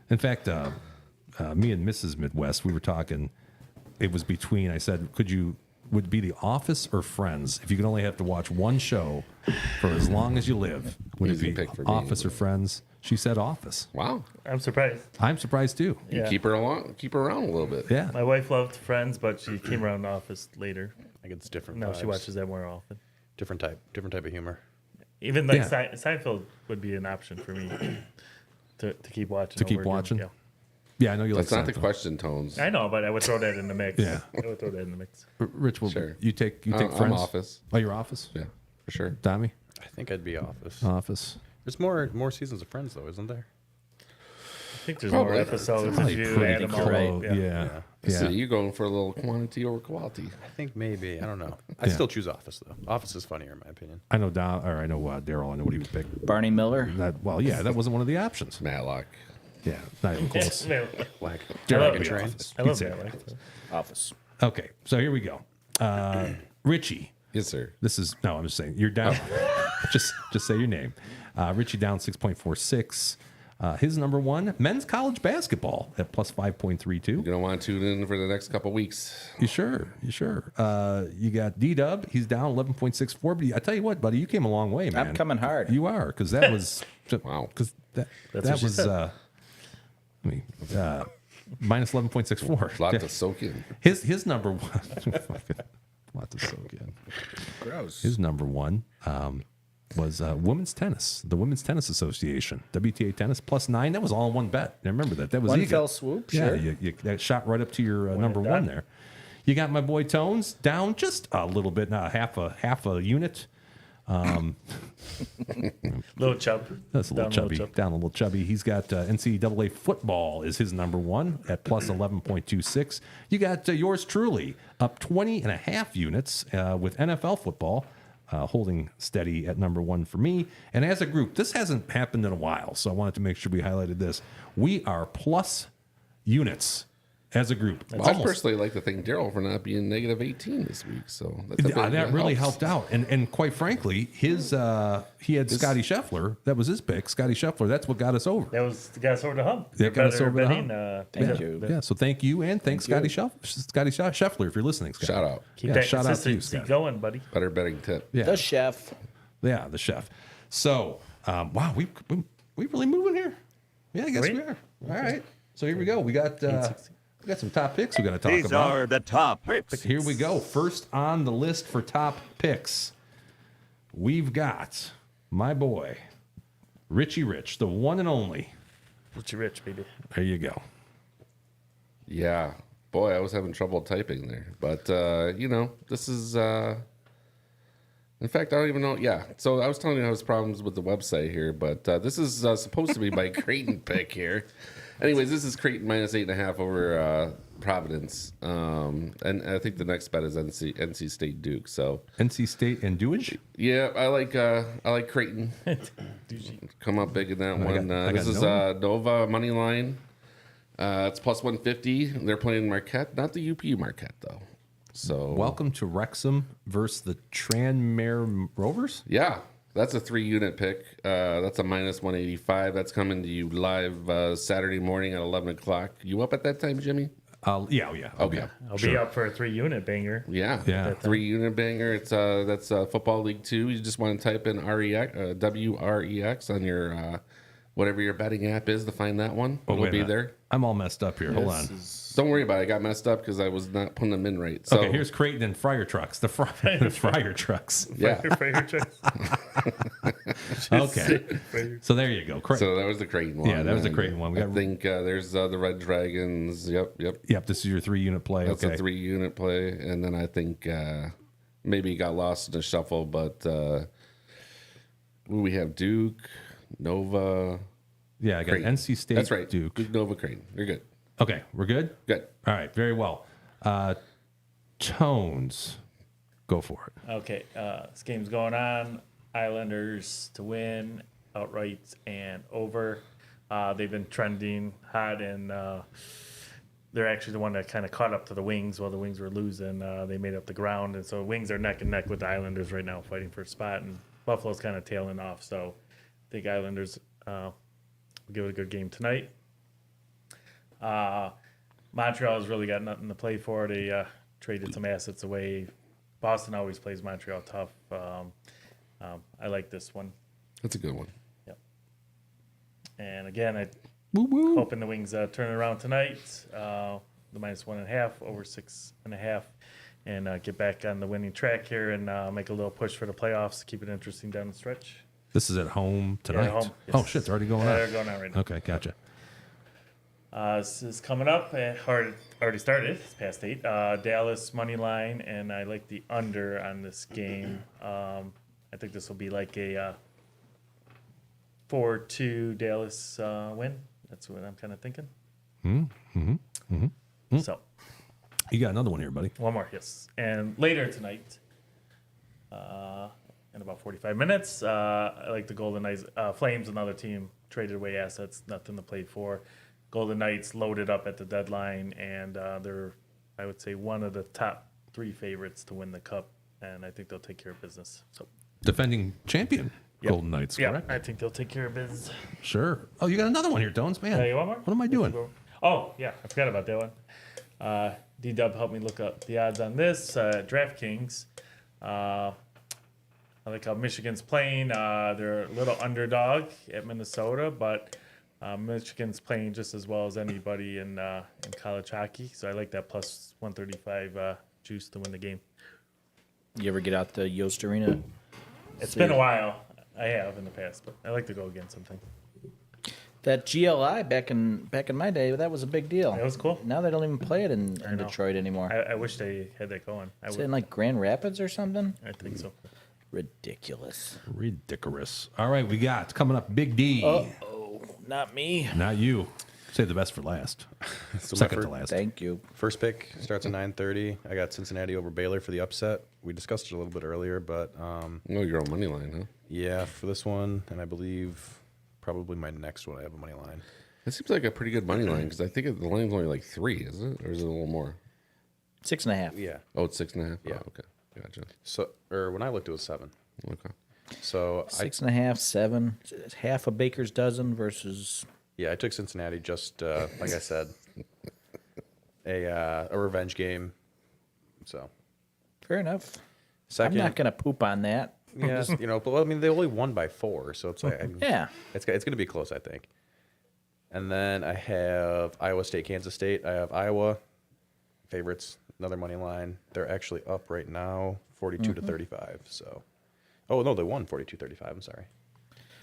In fact, me and Mrs. Midwest, we were talking. It was between. I said, would it be The Office or Friends? If you could only have to watch one show for as long as you live, would it Easy be pick for me. Office or Friends? She said Office. Wow. I'm surprised. I'm surprised too. You Yeah. keep her around a little bit. Yeah. My wife loved Friends, but she came around the Office later. I think it's different. Now she vibes. watches that more often. different type of humor. Even like Yeah. Seinfeld would be an option for me to keep watching. To keep over again. watching? Yeah. Yeah, I know you That's like not the Seinfeld. question, Tones. I know, but I would throw that in the mix. Yeah. I would throw that in the mix. Rich, Sure. you take I'm Friends? Office. Oh, you're Office? Yeah, for sure. Tommy? I think I'd be Office. Office. There's more seasons of Friends though, isn't there? I think there's more Probably. episodes Probably if you pretty add them all close. up. Yeah. So you're going for a little quantity over quality. I think maybe. I don't know. I Yeah. still choose Office though. Office is funnier in my opinion. I know Daryl. I know what he would pick. Barney Miller. That wasn't one of the options. Matlock. Yeah, not even close. Man, Like I love Dragon it. Train. I love He'd say that. Office. Office. Okay, so here we go. Richie. Yes, sir. I'm just saying you're down. just say your name. Richie down 6.46. His number one, men's college basketball at plus 5.32. You're gonna want to tune in for the next couple weeks. You sure? You got D-Dub. He's down 11.64. But I tell you what, buddy, you came a long way, man. I'm coming hard. You are, because that was Wow. Because that That's what she was said. minus 11.64. A lot to soak in. His number one. Lot to soak in. Gross. His number one was women's tennis, the Women's Tennis Association, WTA tennis plus 9. That was all in one bet. I remember that. That was One easy. fell swoop, Yeah, sure. that shot right up to your number and one done. there. You got my boy Tones down just a little bit, not half a unit. Little chub. That's a little Down chubby. chub. Down a little chubby. He's got NCAA football is his number one at plus 11.26. You got yours truly up 20.5 units with NFL football holding steady at number one for me. And as a group, this hasn't happened in a while, so I wanted to make sure we highlighted this. We are plus units as a group. I personally like to thank Daryl for not being negative 18 this week. So That really helped out, and quite frankly, he had Scotty Scheffler. That was his pick, Scotty Scheffler. That's what got us over. That was the guys over the hump. That got us Better over the betting, hump. Thank you. Yeah, so thank you, and thanks Scotty Scheffler if you're listening. Scott. Shout out. Keep Yeah, that shout out to you, consistency Scott. going, buddy. Better betting tip. Yeah, The chef. yeah, the chef. So, wow, we really moving here. Yeah, I guess Great. we are. All right, so here we go. We got some top picks we got to talk These about. are the top picks. Here we go. First on the list for top picks, we've got my boy Richie Rich, the one and only. Richie Rich, baby. There you go. Yeah. Boy, I was having trouble typing there. But, this is. In fact, I don't even know. Yeah. So I was telling you I was problems with the website here, but this is supposed to be my Creighton pick here. Anyways, this is Creighton minus 8.5 over Providence. And I think the next bet is NC State Duke. So, NC State and Dewage. yeah, I like Creighton. Come up big in that one. I got This is Nova money line. It's plus 150. They're playing Marquette, not the UP Marquette though. So Welcome to Wrexham versus the Tranmere Rovers. yeah, that's a 3-unit pick. That's a minus 185. That's coming to you live Saturday morning at 11 o'clock. You up at that time, Jimmy? Yeah. Okay. I'll be up for a 3-unit banger. Yeah. Yeah. 3-unit banger. It's that's Football League 2. You just want to type in REX, WREX on your whatever your betting app is to find that one. Oh, It'll wait a be minute. there. I'm all messed up here. Hold on. Don't worry about it. I got messed up because I was not putting them in right. So Okay, here's Creighton and Fryer Trucks. The Fryer Trucks. yeah. Fire trucks. Okay. So there you go. So that was the Creighton one. Yeah, that was the And Creighton one. We I got- think there's the Red Dragons. Yep. Yep, this is your 3-unit play. That's okay. a 3-unit play, and then I think maybe got lost in the shuffle. But we have Duke, Nova. Yeah, I got Creighton. NC State. That's right. Duke. Duke, Nova, Creighton. You're good. Okay, we're good? Good. All right, very well. Tones. Go for it. Okay, this game's going on. Islanders to win outright and over. They've been trending hot, and they're actually the one that kind of caught up to the Wings while the Wings were losing. They made up the ground, and so Wings are neck and neck with the Islanders right now, fighting for a spot, and Buffalo's kind of tailing off. So I think Islanders will give it a good game tonight. Montreal's really got nothing to play for. They traded some assets away. Boston always plays Montreal tough. I like this one. That's a good one. Yep. And again, I Woo-woo. hoping the Wings turn it around tonight. The -1.5 over 6.5, and get back on the winning track here and make a little push for the playoffs. Keep it interesting down the stretch. This is at home tonight. home, Oh, yes. shit, it's already going Yeah, on. they're going on right now. Okay, gotcha. This is coming up. Already started. It's past 8. Dallas money line, and I like the under on this game. I think this will be like a 4-2 Dallas win. That's what I'm kind of thinking. So You got another one here, buddy. one more, yes. And later tonight, in about 45 minutes, I like the Golden Knights. Flames, another team, traded away assets, nothing to play for. Golden Knights loaded up at the deadline, and they're, I would say, one of the top 3 favorites to win the Cup, and I think they'll take care of business. So, Defending champion, Yep. Golden Knights, yeah, correct? I think they'll take care of business. Sure. Oh, you got another one here, Tones, man. You want more? What am I doing? Oh, yeah, I forgot about that one. D-Dub helped me look up the odds on this. DraftKings. I like how Michigan's playing. They're a little underdog at Minnesota, but Michigan's playing just as well as anybody in college hockey. So I like that plus 135 juice to win the game. You ever get out to Yost Arena? It's been a while. I have in the past, but I like to go again sometime. That GLI back in my day, that was a big deal. That was cool. Now they don't even play it in know. Detroit anymore. I wish they had that going. Is it in like Grand Rapids or something? I think so. Ridiculous. Ridiculous. All right, we got coming up Big D. Oh, not me. Not you. Save the best for last. So my Second fir- to last. Thank you. First pick starts at 9:30. I got Cincinnati over Baylor for the upset. We discussed it a little bit earlier, but Oh, your own money line, huh? yeah, for this one, and I believe probably my next one, I have a money line. It seems like a pretty good money line because I think the line's only like 3, is it? Or is it a little more? 6.5. Yeah. Oh, it's 6.5? Yeah. Oh, okay. Gotcha. So, or when I looked, it was 7. Okay. So 6.5, 7. It's half a baker's dozen versus. I took Cincinnati just like I said, a revenge game. So Fair enough. second, I'm not going to poop on that. yeah, but I mean they only won by 4, so it's like Yeah. it's going to be close, I think. And then I have Iowa State, Kansas State. I have Iowa favorites, another money line. They're actually up right now, 42 to 35. So, oh no, they won 42-35. I'm sorry.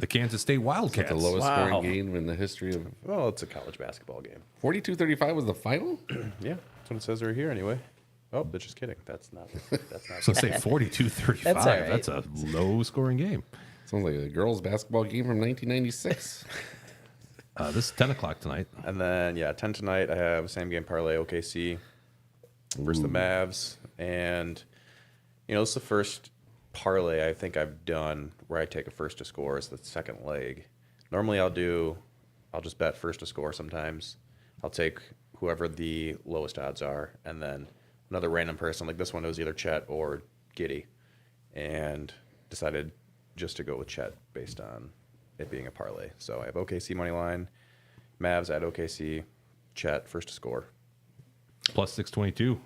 The Kansas State Wildcats. The lowest Wow. scoring game in the history of Well, it's a college basketball game. 42-35 was the final? Yeah, that's what it says right here anyway. Oh, but just kidding. That's not. So say 42-35. That's all right. That's a low scoring game. Sounds like a girls' basketball game from 1996. This is 10 o'clock tonight. And then 10 tonight. I have same game parlay OKC versus the Mavs, and this is the first parlay I think I've done where I take a first to score as the second leg. Normally I'll just bet first to score. Sometimes I'll take whoever the lowest odds are, and then another random person. Like this one, it was either Chet or Giddy, and decided just to go with Chet based on it being a parlay. So I have OKC money line, Mavs at OKC, Chet first to score. Plus 622.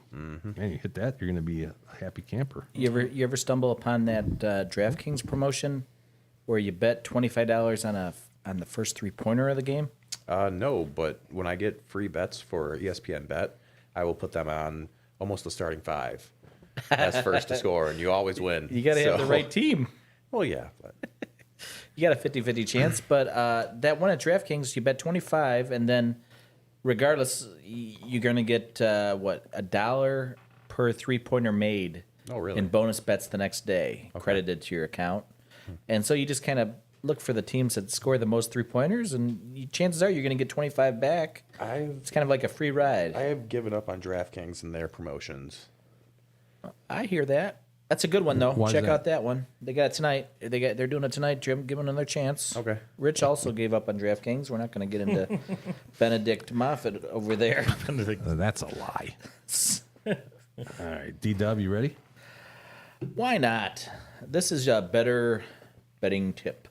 Man, you hit that, you're going to be a happy camper. You ever stumble upon that DraftKings promotion where you bet $25 on the first 3-pointer of the game? No, but when I get free bets for ESPN Bet, I will put them on almost the starting 5 as first to score, and you always win. You got to have the So- right team. Well, yeah. But You got a 50-50 chance, but that one at DraftKings, you bet 25, and then regardless, you're going to get $1 per 3-pointer made. Oh, really? In bonus bets the next day, credited to your account. And so you just kind of look for the teams that score the most 3-pointers, and chances are you're going to get 25 back. It's kind of like a free ride. I have given up on DraftKings and their promotions. I hear that. That's a good one though. Why is Check that? out that one. They got it tonight. They're doing it tonight. Jim, give them another chance. Okay. Rich also gave up on DraftKings. We're not going to get into Benedict Moffat over there. That's a lie. All right, D-Dub, you ready? Why not? This is a better betting tip.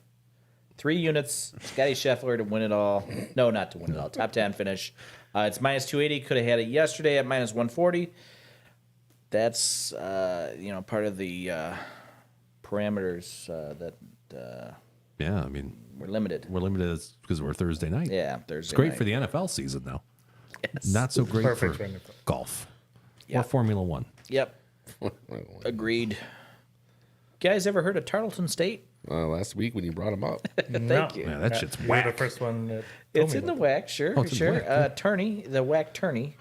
3 units. Scotty Scheffler to win it all. No, not to win it all. Top 10 finish. It's minus 280. Could have had it yesterday at minus 140. That's part of the parameters that Yeah, I mean, we're limited. we're limited because we're Thursday night. Yeah, Thursday. It's great night. for the NFL season, though. Not so great Perfect for for NFL. golf Yeah. or Formula One. Yep. Agreed. Guys, ever heard of Tarleton State? Last week when you brought him up. Thank you. Yeah, that shit's You were the whack. first one that It's told me in the about WAC, sure, Oh, it's in the sure. WAC, yeah. Tourney, the WAC tourney.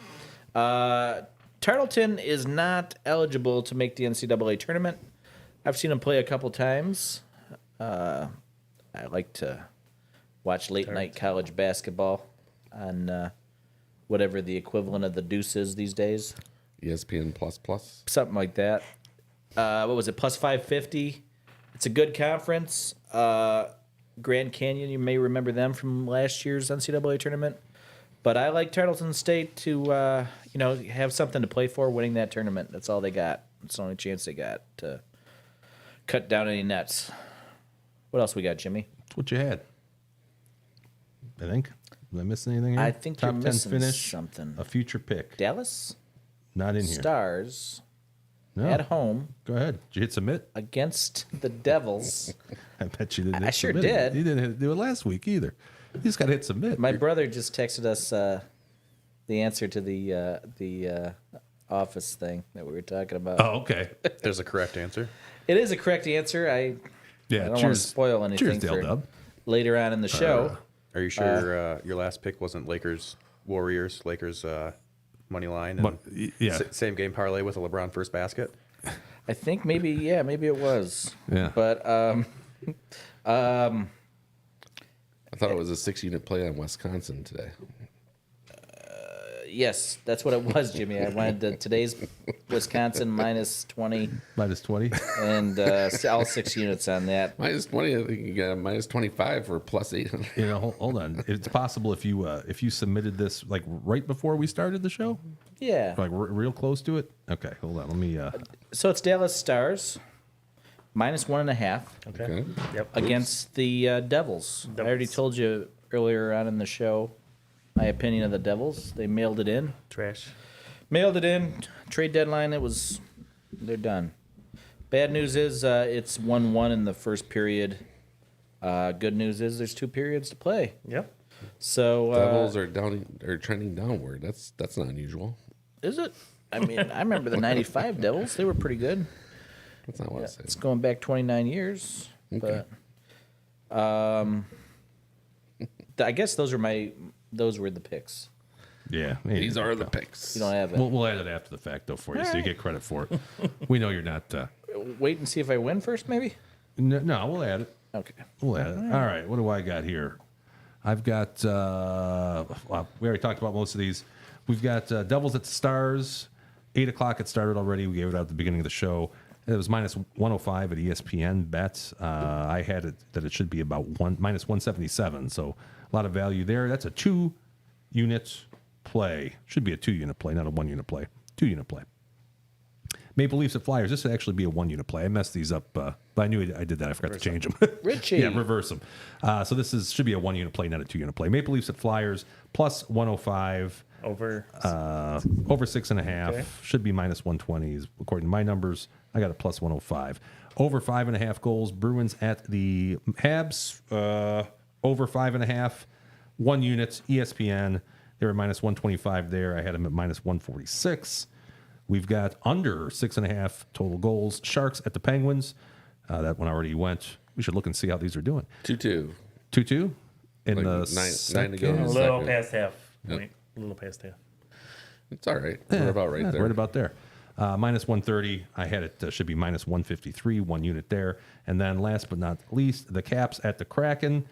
Tarleton is not eligible to make the NCAA tournament. I've seen him play a couple times. I like to watch late night college basketball on whatever the equivalent of the Deuce is these days. ESPN plus. Something like that. What was it? Plus 550. It's a good conference. Grand Canyon, you may remember them from last year's NCAA tournament. But I like Tarleton State to, have something to play for winning that tournament. That's all they got. It's the only chance they got to cut down any nets. What else we got, Jimmy? That's what you had. I think. Did I miss anything here? I think Top you're 10 missing finish, something. a future pick. Dallas Not in here. Stars No. at home Go ahead. Did you hit submit? against the Devils. I bet you didn't I hit sure submit. did. You didn't do it last week either. You just got to hit submit. My brother just texted us the answer to the office thing that we were talking about. Oh, okay. There's a correct answer. It is a correct answer. I Yeah, don't want to cheers. spoil anything Cheers, Dale for Dub. later on in the show. Are you sure your last pick wasn't Lakers Warriors? Lakers money line and Yeah. same game parlay with a LeBron first basket. I think maybe it was. Yeah. But I thought it was a 6-unit play on Wisconsin today. yes, that's what it was, Jimmy. I wanted today's Wisconsin minus 20 Minus 20. and all 6 units on that. Minus 20, I think you got minus 25 for plus 800. You know, hold on. It's possible if you submitted this like right before we started the show, Yeah. like real close to it. Okay, hold on. Let me. So it's Dallas Stars minus 1.5 Okay. Yep. against the Devils. I already told you earlier on in the show my opinion of the Devils. They mailed it in. Trash. Mailed it in. Trade deadline. They're done. Bad news is it's 1-1 in the first period. Good news is there's 2 periods to play. Yep. So Devils are trending downward. That's not unusual. is it? I mean, I remember the '95 Devils. They were pretty good. That's not what I said. It's going back 29 years. Okay. But I guess those were the picks. Yeah, These are the picks. You don't have it. We'll add it after the fact though for you, so you get credit for it. We know you're not. Wait and see if I win first, maybe. No, we'll add it. Okay. We'll add it. All right. What do I got here? I've got. Well, we already talked about most of these. We've got Devils at the Stars. 8 o'clock. It started already. We gave it out at the beginning of the show. It was minus 105 at ESPN bets. I had it that it should be about minus 177. So a lot of value there. That's a 2-unit play. Should be a 2-unit play, not a 1-unit play. 2-unit play. Maple Leafs at Flyers. This would actually be a 1-unit play. I messed these up, but I knew I did that. I forgot to change them. Richie. Yeah, reverse them. So this should be a 1-unit play, not a 2-unit play. Maple Leafs at Flyers plus 105. Over. Over 6.5. Okay. Should be minus 120s according to my numbers. I got a plus 105. Over 5.5 goals. Bruins at the Habs. Over 5.5. 1 unit. ESPN. They were minus 125 there. I had them at minus 146. We've got under 6.5 total goals. Sharks at the Penguins. That one already went. We should look and see how these are doing. 2-2. 2-2 in Like the nine to go. A little Second. past half. Yep. Wait, a little past half. It's all right. We're about right there. Right about there. Minus 130. I had it should be minus 153, 1 unit there. And then last but not least, the Caps at the Kraken.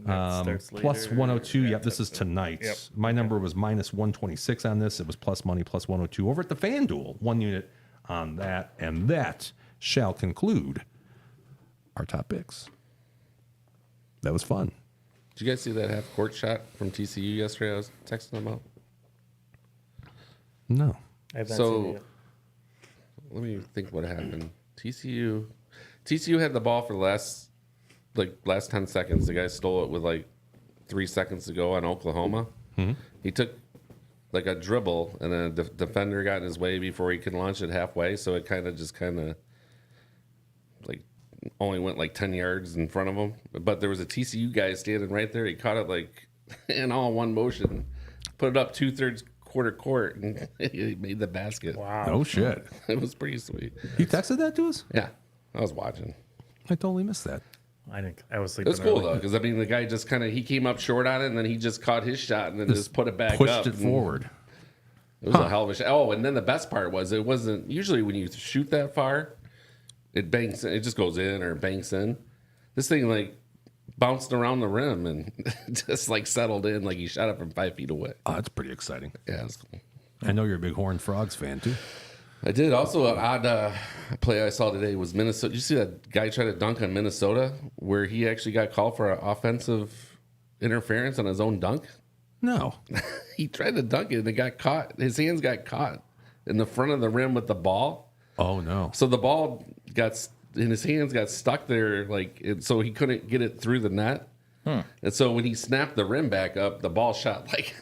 Starts Plus later. 102. Yeah, Yep, this is tonight. Yep. My number was minus 126 on this. It was plus money, plus 102. Over at the FanDuel, 1 unit on that. And that shall conclude our top picks. That was fun. Did you guys see that half court shot from TCU yesterday? I was texting them about. No. I have not seen it So yet. let me think what happened. TCU had the ball for the last 10 seconds. The guy stole it with like 3 seconds to go on Oklahoma. He took like a dribble, and then the defender got in his way before he could launch it halfway. So it kind of like only went like 10 yards in front of him. But there was a TCU guy standing right there. He caught it like in all one motion, put it up 2/3 quarter court, and he made the basket. Wow. No shit. It was pretty sweet. You texted that to us? Yeah, I was watching. I totally missed that. I was It sleeping. was cool early. though, because I mean, the guy just he came up short on it, and then he just caught his shot, and then just put it back Pushed up. it and forward. It was a hell of a shot. Oh, and then the best part was it wasn't usually when you shoot that far, it banks. It just goes in or banks in. This thing like bounced around the rim and just like settled in, like he shot it from 5 feet away. Oh, that's pretty exciting. Yeah, it was cool. I know you're a big Horned Frogs fan, too. I did. Also, an odd play I saw today was Minnesota. Did you see that guy try to dunk on Minnesota where he actually got called for an offensive interference on his own dunk? No. He tried to dunk it and it got caught. His hands got caught in the front of the rim with the ball. Oh, no. So the ball in his hands got stuck there, so he couldn't get it through the net. And so when he snapped the rim back up, the ball shot like.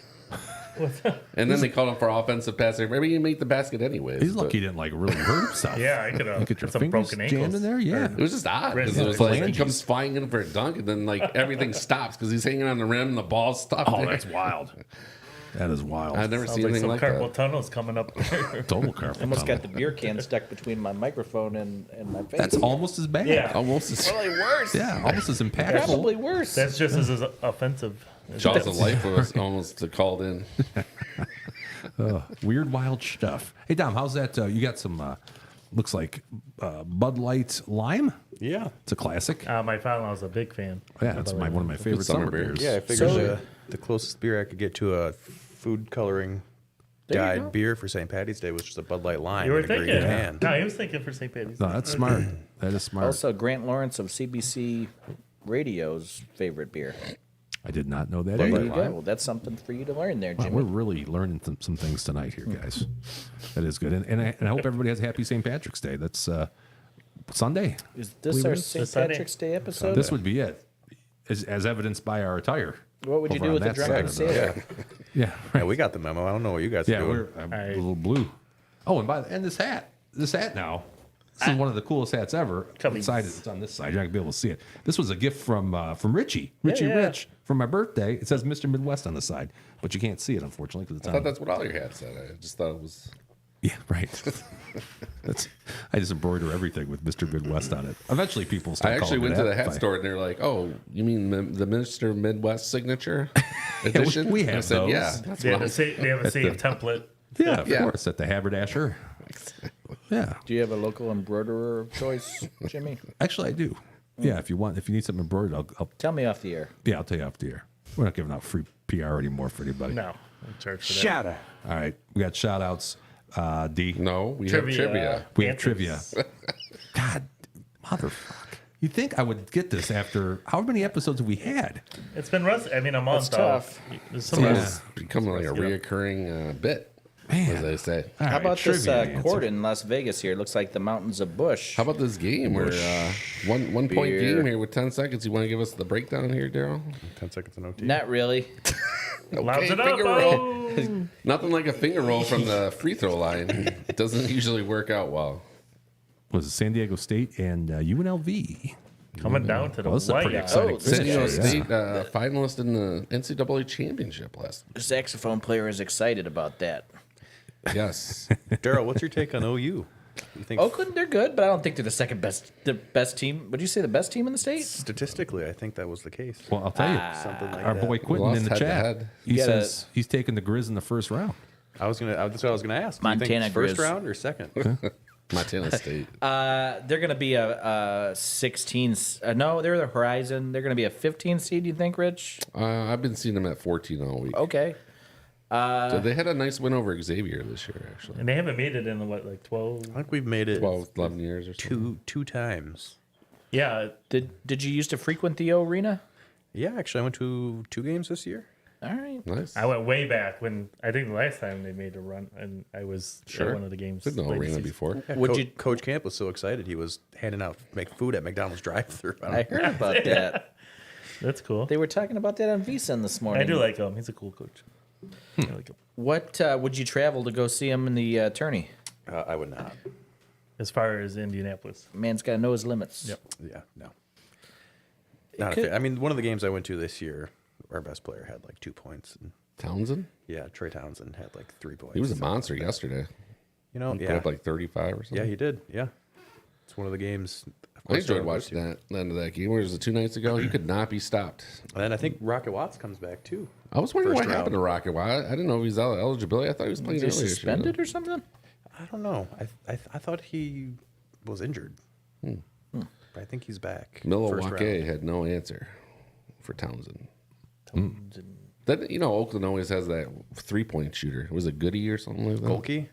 And then they called him for offensive pass. Maybe he made the basket anyways. He's but lucky he didn't, really hurt himself. Yeah, I could have. Get your Some fingers broken jammed ankles. in there? Yeah. It was just odd because Red it was Sox like he flanges. comes flying in for a dunk, and then everything stops because he's hanging on the rim and the ball's stuck. Oh, there. that's wild. That is wild. I've never Sounds seen like anything some like carpal that. tunnel's coming up. Total carpal Almost tunnel. got the beer can stuck between my microphone and my face. That's almost as bad. Yeah. Almost as probably worse. Yeah, almost as impactful. Probably worse. That's just as offensive. Jaws of Life was almost called in. Weird, wild stuff. Hey, Dom, how's that? You got some, looks like Bud Light Lime? Yeah. It's a classic. My father-in-law's a big fan. Yeah, it's one of my favorite summer summer beer. beers. Yeah, I figured So- the closest beer I could get to a food coloring There you go. guide beer for St. Patty's Day was just a Bud Light Lime. You were in a green thinking. can. No, he was thinking for St. Patty's. No, that's smart. That is smart. Also, Grant Lawrence of CBC Radio's favorite beer. I did not know that There either. you go. Well, that's something for you to learn there, Wow, Jimmy. we're really learning some things tonight here, guys. That is good. And I hope everybody has a happy St. Patrick's Day. That's Sunday. Is this believe our it is. St. This Sunday. Patrick's Day episode? This would be it, as evidenced by our attire. What would you over do on with a that side drunken of the- sailor? Yeah, Yeah, we got the memo. I don't know what you guys are yeah, doing. we're a little blue. Oh, and this hat now. This is one of the coolest hats ever. Coming. Inside it's on this side. You're not gonna be able to see it. This was a gift from Richie Yeah. Rich, for my birthday. It says Mr. Midwest on the side, but you can't see it unfortunately because it's I on. thought that's what all your hats said. I just thought it was. Yeah, right. I just embroider everything with Mr. Midwest on it. Eventually, people start. I actually calling went me to that the hat if I- store and they're like, "Oh, you mean the Mr. Midwest signature edition?" we And I have said, those. "Yeah, that's They what have, I'm they have a saved template. Yeah, of Yeah. course, at the haberdasher. Yeah, Do you have a local embroiderer of choice, Jimmy? actually, I do. Yeah, if you need something embroidered, I'll Tell me off the air. I'll tell you off the air. We're not giving out free PR anymore for anybody. No, I'm charged for that. All right, we got shout outs. D. No, we have trivia. We have Answers. trivia. God, motherfucker. You think I would get this after how many episodes have we had? It's been rusty. I mean, a month. That's tough. There's some Yeah. It's becoming like a reoccurring bit, Man. as they say. All How right, about this trivia answer. court in Las Vegas here? It looks like the mountains of Bush. How about this game where one point Beer. game here with 10 seconds? You want to give us the breakdown here, Daryl? 10 seconds in OT. Not really. Lobs it up. finger roll. Oh. Nothing like a finger roll from the free throw line. It doesn't usually work out well. Was it San Diego State and UNLV? Coming down to the Well, this is a pretty wire. exciting Oh, finish. San Diego Yeah. State finalist in the NCAA championship last week. The saxophone player is excited about that. Yes. Daryl, what's your take on OU? You think Oakland, they're good, but I don't think they're the best team. Would you say the best team in the state? statistically, I think that was the case. Well, I'll tell you, Something like our that. boy Quentin lost in the head to chat, head. he You gotta- says he's taking the Grizz in the first round. That's what I was gonna ask. Do you think Montana it's first Grizz. round or second? Montana State. They're going to be a 16. No, they're the Horizon. They're going to be a 15 seed. You think, Rich? I've been seeing them at 14 all week. Okay. So they had a nice win over Xavier this year, actually. And they haven't made it in what, like 12? I think we've made it 12, 11 years or so. two times. Yeah, Did you used to frequent the arena? Yeah, actually, I went to 2 games this year. All right. Nice. I went way back when I think the last time they made a run, and I was Sure. at one of the games. Been to the late arena season. before. Yeah, Would you- Coach Camp was so excited he was handing out food at McDonald's drive-through. I heard about that. That's cool. They were talking about that on VSiN this morning. I do like him. He's a cool coach. I like him. What would you travel to go see him in the tourney? I would not. As far as Indianapolis. Man's got to know his limits. Yep. Yeah, no. Not a fan. I mean, one of the games I went to this year, our best player had like 2 points. And Townsend? yeah, Trey Townsend had like 3 points. He was a something monster like that. yesterday. You know, He put yeah, up like 35 or something. yeah, he did. Yeah, it's one of the games. Of I course, enjoyed would go watching to. that the end of that game. Where was it 2 nights ago? He could not be stopped. And then I think Rocket Watts comes back too. I was wondering First what happened to round. Rocket. Why? I didn't know if he's out of eligibility. I thought he was playing Was he earlier. suspended or something? I don't know. I thought he was injured. But I think he's back. First Milwaukee round. had no answer for Townsend. That Oakland always has that 3-point shooter. Was it Goody or something like that? Golke,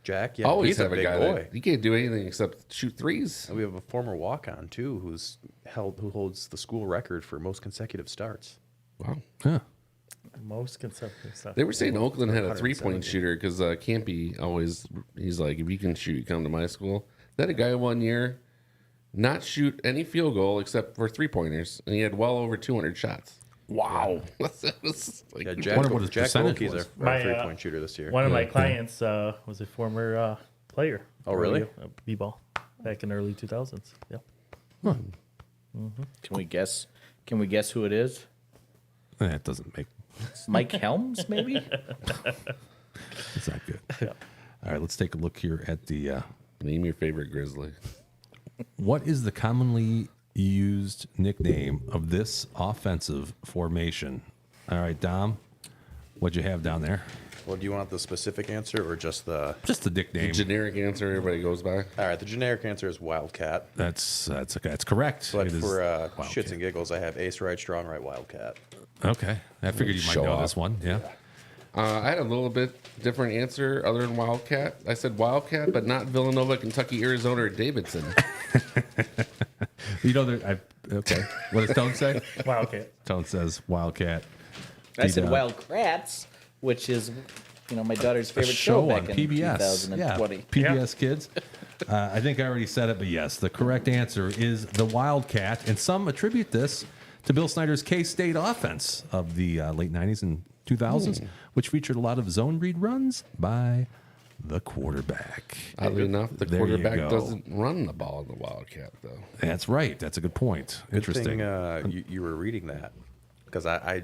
Jack. Yeah, Always he's have a a big guy boy. that he can't do anything except shoot threes. And we have a former walk-on too, who holds the school record for most consecutive starts. Wow. Huh. Most consecutive stuff. They were saying Oakland had a 3-point 170. shooter because Campy he's like, if you can shoot, you come to my school. They had a guy one year not shoot any field goal except for 3-pointers, and he had well over 200 shots. Wow. That's like, Yeah, Jack, wonder what his Jack percentage Golke's was. our My, three-point shooter this year. One of my clients was a former player. Oh, really? B-ball back in the early 2000s. Yep. Can we guess? Can we guess who it is? That doesn't make Mike Helms, maybe? it's not good. All right, let's take a look here at the name your favorite Grizzly. what is the commonly used nickname of this offensive formation? All right, Dom, what'd you have down there? Well, do you want the specific answer or just the? Just the nickname. Generic answer everybody goes by. All right, the generic answer is Wildcat. That's correct. But It is for Wildcat. shits and giggles, I have Ace Right, Strong Right, Wildcat. Okay, I figured you might Show know off. this one. Yeah. I had a little bit different answer other than Wildcat. I said Wildcat, but not Villanova, Kentucky, Arizona, or Davidson. You know, okay. What does Tone say? Wow, okay. Tone says Wildcat. I said D-Dub. Wild Kratts, which is, my daughter's A favorite show show on back in PBS. 2020. Yeah, PBS Kids. I think I already said it, but yes, the correct answer is the Wildcat, and some attribute this to Bill Snyder's K-State offense of the late 90s and 2000s, which featured a lot of zone read runs by the quarterback. Oddly enough, the There you quarterback go. doesn't run the ball in the Wildcat, though. That's right. That's a good point. Good Interesting. thing you were reading that because I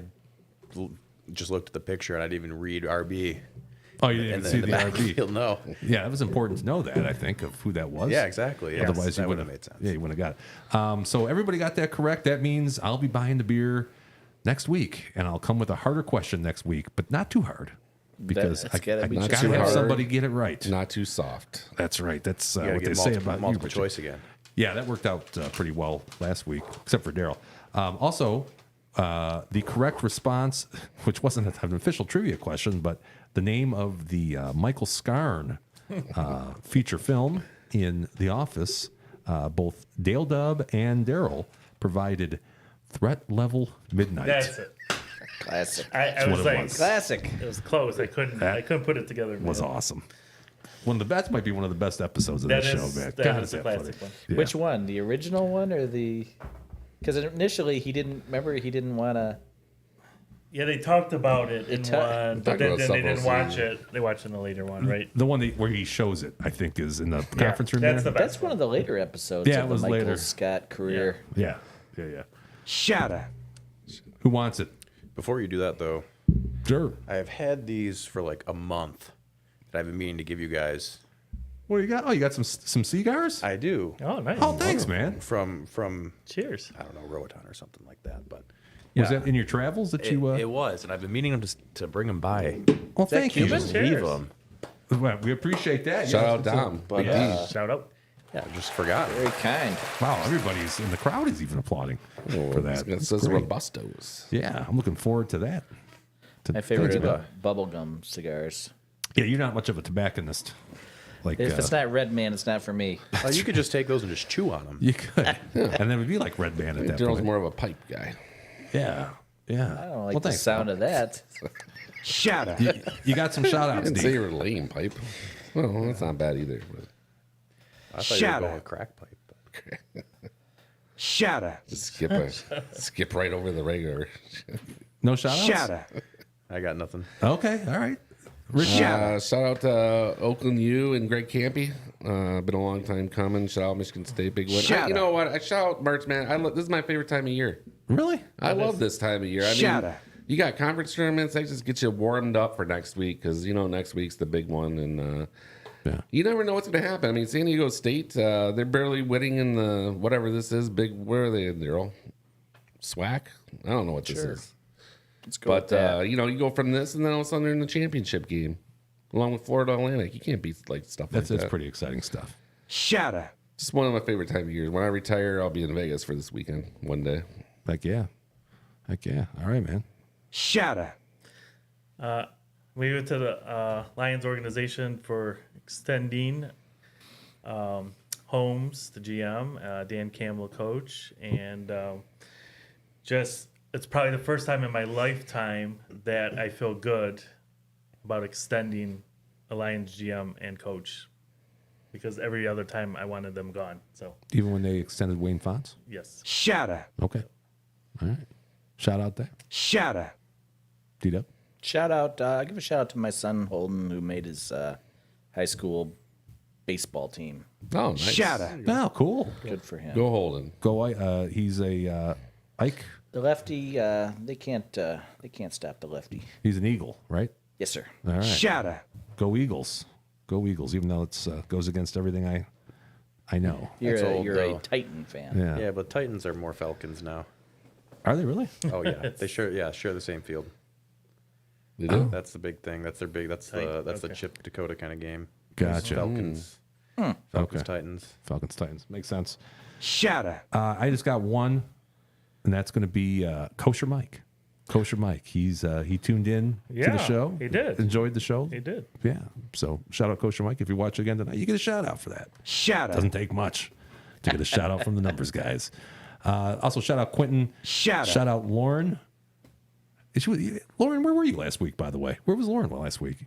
just looked at the picture and I didn't even read RB. Oh, you didn't And see in the RB. backfield, no. Yeah, it was important to know that, I think, of who that was. Yeah, exactly. Yes, Otherwise, that you would would have made sense. Yeah, you wouldn't have got it. So everybody got that correct. That means I'll be buying the beer next week, and I'll come with a harder question next week, but not too hard, because That's I gotta be Not gotta too have hard. somebody get it right. Not too soft. That's right. That's You gotta what they get say multiple, about multiple you, choice again. Yeah, that worked out pretty well last week, except for Daryl. Also, the correct response, which wasn't an official trivia question, but the name of the Michael Scarn feature film in The Office, both Dale Dub and Daryl provided Threat Level Midnight. That's it. Classic. I what was it like, was. Classic. it was close. I couldn't put it together. Was man. awesome. That might be one of the best episodes of That this is- show, man. that God, is is a that classic funny. one. Yeah. Which one? The original one or the? Because initially he didn't want to. Yeah, they talked about it in one, but then they didn't watch it. They watched it in the later one, right? The one where he shows it, I think, is in the conference room that's there. the best. That's one of the later episodes Yeah, of it the was Michael later. Scott career. Yeah. Shut up. Who wants it? Before you do that, though, Sure. I have had these for like a month that I've been meaning to give you guys. What do you got? Oh, you got some cigars? I do. Oh, nice. Oh, thanks, man. From Cheers. I don't know, Roatan or something like that, but Was that in your travels that you? It was, and I've been meaning to bring them by. Well, thank you. Cuban? Leave Cheers. them. Well, we appreciate that. Shout Yeah, out Dom. But Shout out. I just forgot. very kind. wow, everybody's in the crowd is even applauding for that. It That's says great. Robustos. Yeah, I'm looking forward to that. My favorite Thanks, are man. the bubblegum cigars. Yeah, you're not much of a tobacconist. Like If it's not Red Man, it's not for me. Oh, you could just take those and just chew on them. you could, and then it would be like Red Band at that Daryl's point. more of a pipe guy. Yeah, yeah. I don't like well, the thanks, sound of that. Shut up. You got some shout I outs, didn't say D. you were lame pipe. Well, that's not bad either. But I thought you were Shut going up. with crack pipe. Shut up. just skip right over the regular. No shout outs? Shut up. I got nothing. Okay, all right. Rich, Shout out to Oakland U and Greg Campy. Been a long time coming. Shout out Michigan State, big win. Shut You up. know what? I shout out March, man. This is my favorite time of year. really? I love this time of year. I Shut mean, up. you got conference tournaments. That just gets you warmed up for next week because next week's the big one, and Yeah. you never know what's going to happen. I mean, San Diego State, they're barely winning in the whatever this is. Big, where are they? They're all SWAC. I don't know what this is. Let's go with But that. you go from this, and then all of a sudden they're in the championship game, along with Florida Atlantic. You can't beat like stuff That's like that. pretty exciting stuff. Shut up. Just one of my favorite time of years. When I retire, I'll be in Vegas for this weekend one day. Heck yeah. All right, man. Shut up. We went to the Lions organization for extending Holmes, the GM, Dan Campbell, coach, and it's probably the first time in my lifetime that I feel good about extending a Lions GM and coach, because every other time I wanted them gone. So Even when they extended Wayne Fonts? yes, Shut up. Okay. All right. Shout out there. Shut up. D-Dub. Shout out. Give a shout out to my son Holden, who made his high school baseball team. Oh, nice. Shut up. Oh, cool. Good for him. Go Holden. Go. He's a Ike. The lefty, they can't stop the lefty. He's an Eagle, right? Yes, sir. All right. Shut up. Go Eagles. Go Eagles. Even though it's goes against everything I know. You're That's old, a though. Titan fan. Yeah. Yeah, but Titans are more Falcons now. Are they really? Oh yeah, they share the same field. They do. That's the big thing. That's their big. That's the Chip Dakota kind of game. Gotcha. Falcons. Okay. Falcons Titans. Falcons Titans makes sense. Shut up. I just got one, and that's going to be Kosher Mike. Kosher Mike. He tuned in to Yeah, the show. he did. Enjoyed the show. he did. Yeah. So shout out Kosher Mike. If you watch again tonight, you get a shout out for that. Shut up. Doesn't take much to get a shout out from the numbers guys. Also shout out Quentin. Shut up. Shout out Lauren. Lauren, where were you last week, by the way? Where was Lauren last week?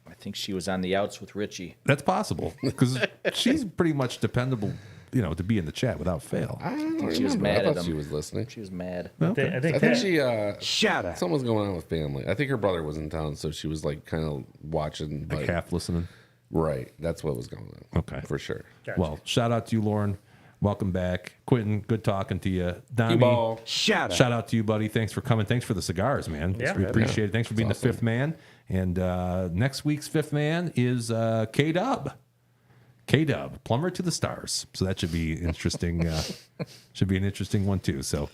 I think she was on the outs with Richie. That's possible because she's pretty much dependable, to be in the chat without fail. I don't She was remember. mad I at thought him. she was listening. She was mad. I think I think that- she Shut up. something was going on with family. I think her brother was in town, so she was like kind of watching. Like But, half listening. right, that's what was going on. Okay. for sure. Gotcha. Well, shout out to you, Lauren. Welcome back. Quentin, good talking to you. Donnie, ball. Shut up. shout out to you, buddy. Thanks for coming. Thanks for the cigars, man. Yeah. We appreciate it. Thanks for being the fifth man. And next week's fifth man is K-Dub. K-Dub, plumber to the stars. So that should be interesting. Should be an interesting one, too. So,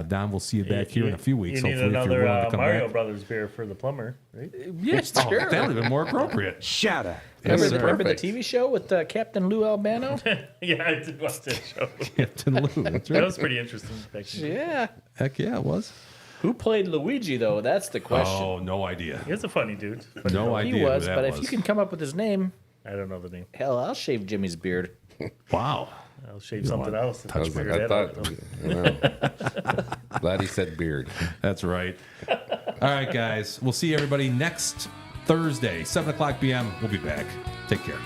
Don, we'll see you back here in a few weeks. You need Hopefully, if you're another willing to come Mario back. Brothers beer for the plumber, right? Yes, Oh, that would have been more appropriate. Shut up. Yes, Remember the sir. TV show with Captain Lou Albano? Yeah, I did watch that show. Captain Lou. That's That right. was pretty interesting. Back then. Yeah. Heck yeah, it was. Who played Luigi, though? That's the question. Oh, no idea. He was a funny dude. Funny No fellow. idea. he was, who that but was. if you can come up with his name, I don't know the name. hell, I'll shave Jimmy's beard. Wow. I'll shave something else. if touch I my- figure I that thought. out. I know. Glad he said beard. That's right. All right, guys. We'll see everybody next Thursday, 7 o'clock p.m. We'll be back. Take care.